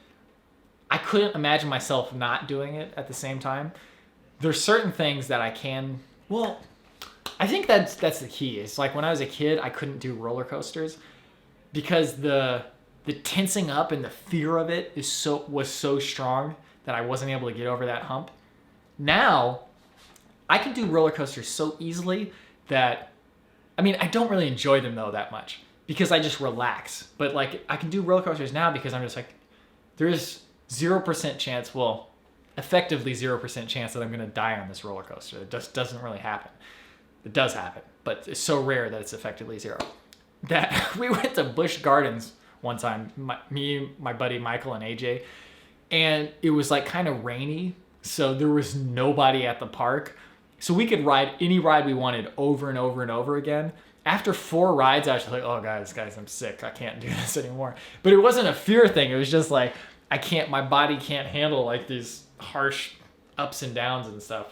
I couldn't imagine myself not doing it at the same time. There's certain things that I can, well, I think that's the key. It's like when I was a kid, I couldn't do roller coasters because the tensing up and the fear of it was so strong that I wasn't able to get over that hump. Now, I can do roller coasters so easily that, I mean, I don't really enjoy them though that much because I just relax. But like, I can do roller coasters now because I'm just like, there's 0% chance, well, effectively 0% chance that I'm gonna die on this roller coaster. It just doesn't really happen. It does happen, but it's so rare that it's effectively zero. That we went to Busch Gardens one time, me, my buddy Michael, and AJ, and it was like kind of rainy, so there was nobody at the park. So we could ride any ride we wanted over and over and over again. After 4 rides, I was like, oh guys, I'm sick. I can't do this anymore. But it wasn't a fear thing. It was just like, my body can't handle like these harsh ups and downs and stuff.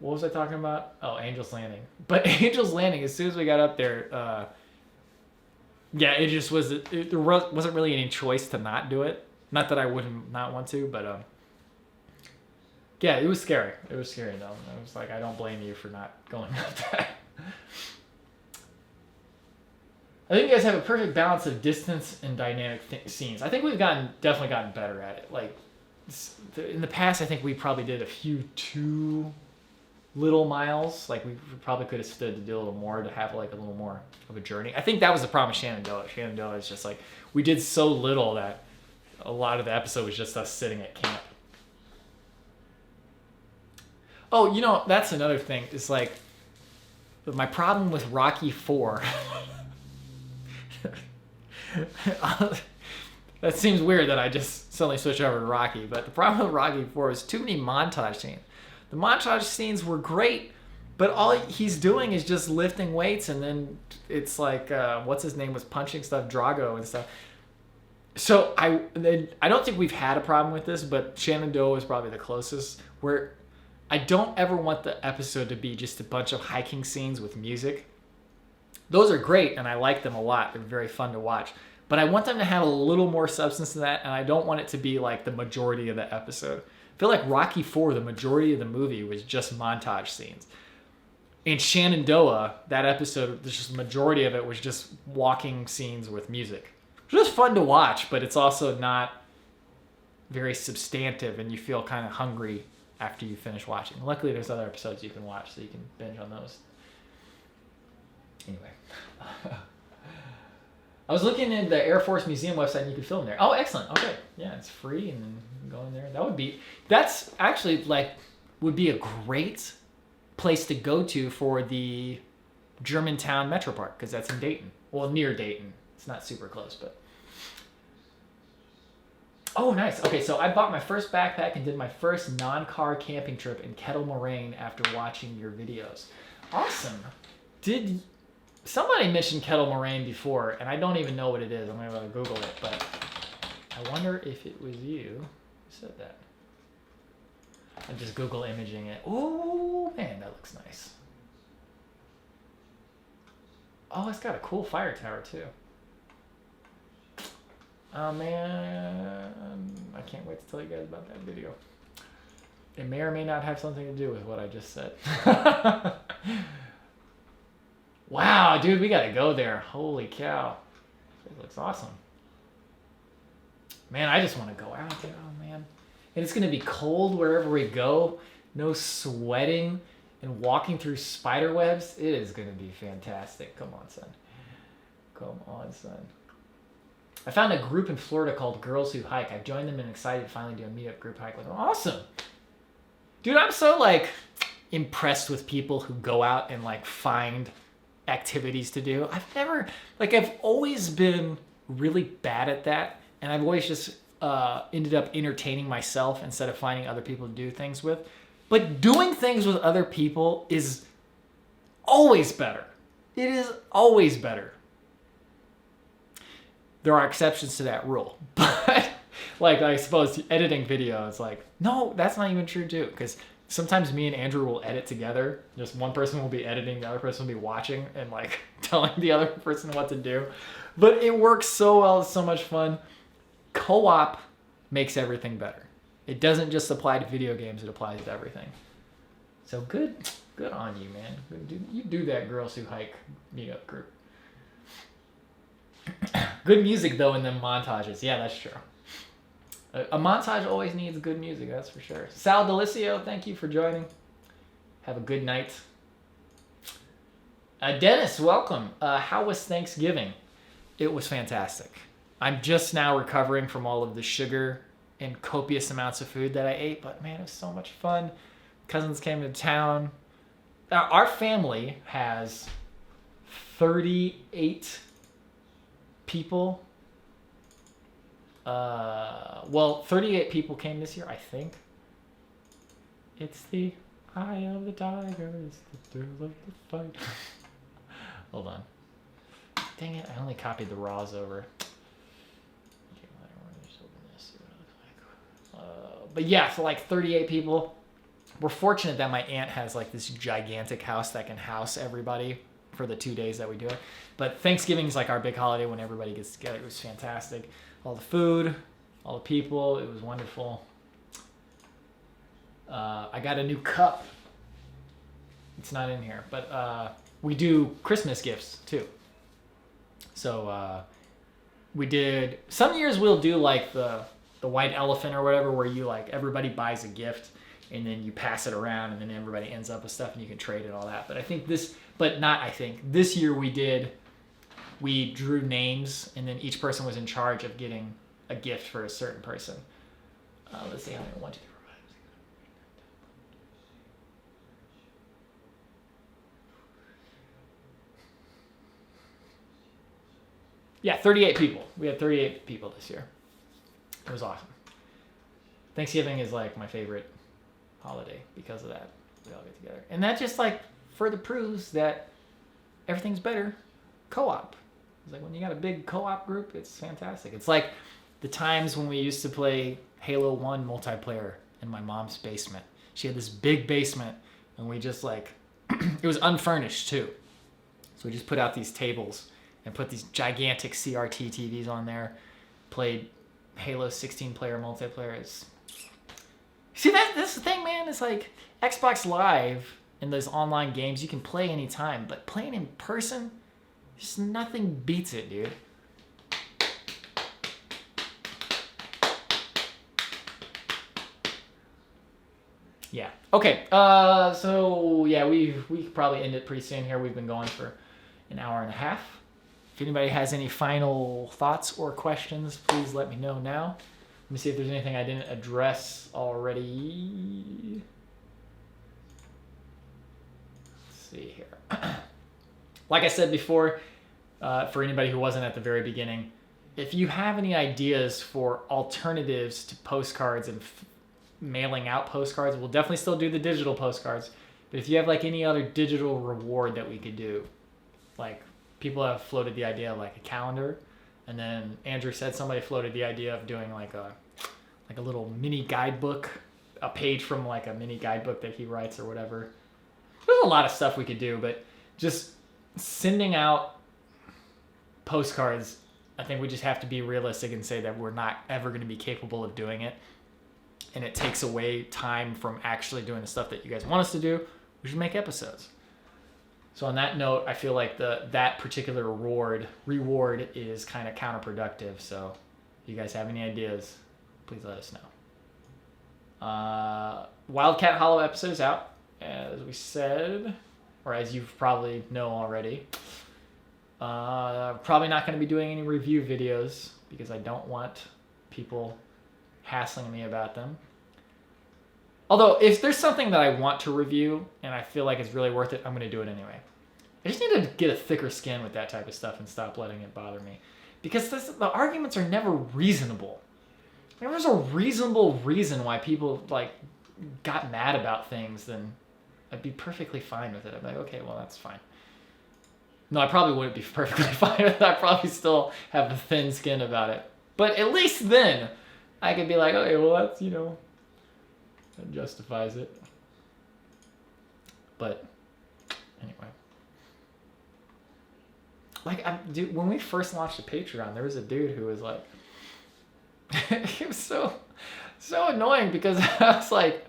What was I talking about? Oh, Angel's Landing. But Angel's Landing, as soon as we got up there, yeah, it just there wasn't really any choice to not do it. Not that I wouldn't not want to, but yeah, it was scary. It was scary though. I was like, I don't blame you for not going up that. I think you guys have a perfect balance of distance and dynamic scenes. I think we've definitely gotten better at it. Like in the past, I think we probably did a few too little miles. Like we probably could have stood to do a little more to have like a little more of a journey. I think that was the problem with Shenandoah. Shenandoah is just like we did so little that a lot of the episode was just us sitting at camp. Oh, you know, that's another thing. It's like my problem with Rocky 4. That seems weird that I just suddenly switched over to Rocky, but the problem with Rocky 4 is too many montage scenes. The montage scenes were great, but all he's doing is just lifting weights, and then it's like, what's his name was punching stuff, Drago and stuff. So I don't think we've had a problem with this, but Shenandoah is probably the closest, where I don't ever want the episode to be just a bunch of hiking scenes with music. Those are great, and I like them a lot. They're very fun to watch. But I want them to have a little more substance than that, and I don't want it to be like the majority of the episode. I feel like Rocky 4, the majority of the movie was just montage scenes. In Shenandoah, that episode, just the majority of it was just walking scenes with music. It's just fun to watch, but it's also not very substantive, and you feel kind of hungry after you finish watching. Luckily, there's other episodes you can watch, so you can binge on those. Anyway. I was looking at the Air Force Museum website and you can film there. Oh, excellent. Okay. Yeah, it's free and then you can go in there. That's actually like, would be a great place to go to for the Germantown Metro Park, because that's in Dayton. Well, near Dayton. It's not super close, but. Oh, nice. Okay, so I bought my first backpack and did my first non-car camping trip in Kettle Moraine after watching your videos. Awesome. Did somebody mention Kettle Moraine before, and I don't even know what it is. I'm going to Google it, but I wonder if it was you who said that. I'm just Google imaging it. Oh, man, that looks nice. Oh, it's got a cool fire tower, too. Oh, man. I can't wait to tell you guys about that video. It may or may not have something to do with what I just said. Wow, dude, we got to go there. Holy cow. It looks awesome. Man, I just want to go out there. Oh, man. And it's going to be cold wherever we go. No sweating and walking through spider webs. It is going to be fantastic. Come on, son. Come on, son. I found a group in Florida called Girls Who Hike. I've joined them and excited to finally do a meetup group hike with them. Awesome. Dude, I'm so, like, impressed with people who go out and, like, find activities to do. I've always been really bad at that. And I've always just ended up entertaining myself instead of finding other people to do things with. But doing things with other people is always better. It is always better. There are exceptions to that rule. But, like, I suppose editing video is like, no, that's not even true, too. Because sometimes me and Andrew will edit together. Just one person will be editing, the other person will be watching and, like, telling the other person what to do. But it works so well. It's so much fun. Co-op makes everything better. It doesn't just apply to video games. It applies to everything. So good on you, man. You do that Girls Who Hike meetup group. Good music, though, in them montages. Yeah, that's true. A montage always needs good music, that's for sure. Sal Delicio, thank you for joining. Have a good night. Dennis, welcome. How was Thanksgiving? It was fantastic. I'm just now recovering from all of the sugar and copious amounts of food that I ate, but man, it was so much fun. Cousins came to town. Our family has 38 people. 38 people came this year, I think. It's the eye of the tiger, it's the thrill of the fight. Hold on. Dang it, I only copied the raws over. But yeah, for like 38 people. We're fortunate that my aunt has like this gigantic house that can house everybody for the 2 days that we do it. But Thanksgiving is like our big holiday when everybody gets together. It was fantastic. All the food, all the people, it was wonderful. I got a new cup. It's not in here, but we do Christmas gifts too. So we did, some years we'll do like the white elephant or whatever, where you like, everybody buys a gift and then you pass it around and then everybody ends up with stuff and you can trade and all that. But this year we drew names and then each person was in charge of getting a gift for a certain person. Let's see how many, 1, 2, 3, 4, 5, 6. Yeah, 38 people. We had 38 people this year. It was awesome. Thanksgiving is like my favorite holiday because of that. We all get together. And that just like further proves that everything's better co-op. It's like when you got a big co-op group, it's fantastic. It's like the times when we used to play Halo 1 multiplayer in my mom's basement. She had this big basement and we just like, it was unfurnished too. So we just put out these tables and put these gigantic CRT TVs on there, played Halo 16 player multiplayer. See, that's the thing, man. It's like Xbox Live and those online games, you can play anytime, but playing in person, just nothing beats it, dude. Yeah. Okay. So yeah, we could probably end it pretty soon here. We've been going for an hour and a half. If anybody has any final thoughts or questions, please let me know now. Let me see if there's anything I didn't address already. Let's see here. Like I said before, for anybody who wasn't at the very beginning, if you have any ideas for alternatives to postcards and mailing out postcards, we'll definitely still do the digital postcards. But if you have like any other digital reward that we could do, like people have floated the idea of like a calendar, and then Andrew said somebody floated the idea of doing like a little mini guidebook, a page from like a mini guidebook that he writes or whatever. There's a lot of stuff we could do, but just sending out postcards, I think we just have to be realistic and say that we're not ever going to be capable of doing it. And it takes away time from actually doing the stuff that you guys want us to do. We should make episodes. So on that note, I feel like that particular reward is kind of counterproductive. So if you guys have any ideas, please let us know. Wildcat Hollow episode is out, as we said, or as you probably know already. Probably not going to be doing any review videos because I don't want people hassling me about them. Although, if there's something that I want to review and I feel like it's really worth it, I'm going to do it anyway. I just need to get a thicker skin with that type of stuff and stop letting it bother me. Because the arguments are never reasonable. If there's a reasonable reason why people like got mad about things, then I'd be perfectly fine with it. I'd be like, okay, well, that's fine. No, I probably wouldn't be perfectly fine with it. I'd probably still have a thin skin about it. But at least then, I could be like, okay, well, that's, that justifies it. But anyway. Like, dude, when we first launched the Patreon, there was a dude who was like, it was so annoying because I was like,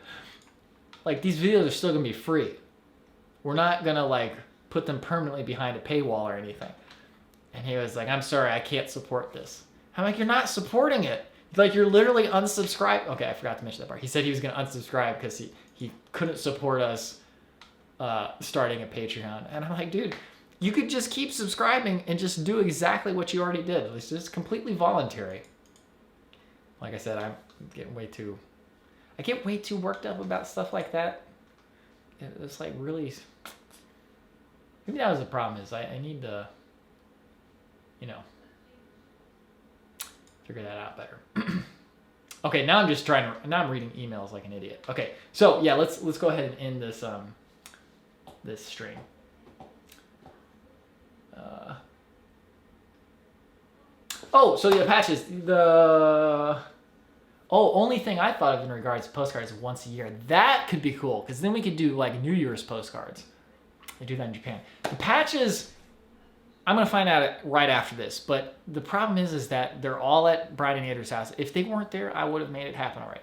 these videos are still going to be free. We're not going to, like, put them permanently behind a paywall or anything. And he was like, I'm sorry, I can't support this. I'm like, you're not supporting it. Like, you're literally unsubscribed. Okay, I forgot to mention that part. He said he was going to unsubscribe because he couldn't support us starting a Patreon. And I'm like, dude, you could just keep subscribing and just do exactly what you already did. It's just completely voluntary. Like I said, I get way too worked up about stuff like that. It's like really, maybe that was the problem, is I need to, figure that out better. Okay, now I'm just now I'm reading emails like an idiot. Okay, so yeah, let's go ahead and end this this stream. So the patches, only thing I thought of in regards to postcards is once a year. That could be cool, because then we could do like New Year's postcards. They do that in Japan. The patches, I'm going to find out right after this, but the problem is that they're all at Brian and Andrew's house. If they weren't there, I would have made it happen already.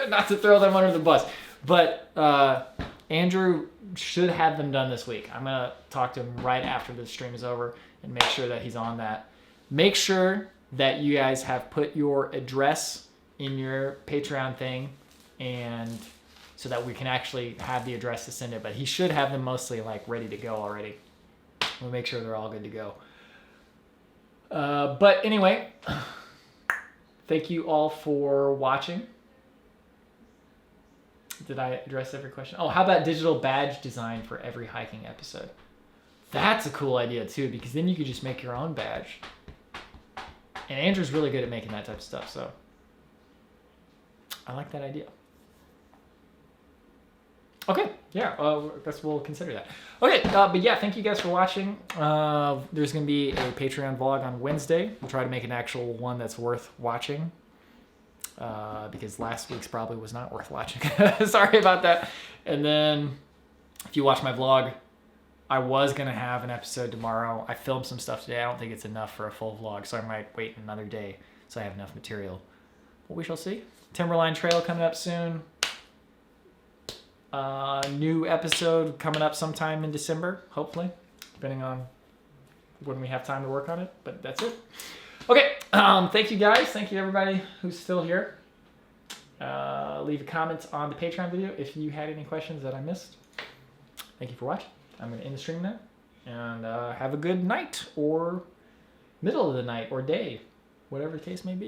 Not to throw them under the bus, but Andrew should have them done this week. I'm going to talk to him right after the stream is over and make sure that he's on that. Make sure that you guys have put your address in your Patreon thing, and so that we can actually have the address to send it. But he should have them mostly like ready to go already. We'll make sure they're all good to go. But anyway, thank you all for watching. Did I address every question? Oh, how about digital badge design for every hiking episode? That's a cool idea too, because then you could just make your own badge. And Andrew's really good at making that type of stuff, so I like that idea. Okay, yeah, I guess we'll consider that. Okay, but yeah, thank you guys for watching. There's going to be a Patreon vlog on Wednesday. We'll try to make an actual one that's worth watching, because last week's probably was not worth watching. Sorry about that. And then if you watch my vlog, I was going to have an episode tomorrow. I filmed some stuff today. I don't think it's enough for a full vlog, so I might wait another day so I have enough material. But we shall see. Timberline Trail coming up soon. New episode coming up sometime in December, hopefully, depending on when we have time to work on it. But that's it. Okay, thank you guys. Thank you everybody who's still here. Leave a comment on the Patreon video if you had any questions that I missed. Thank you for watching. I'm going to end the stream now. And have a good night, or middle of the night, or day, whatever the case may be.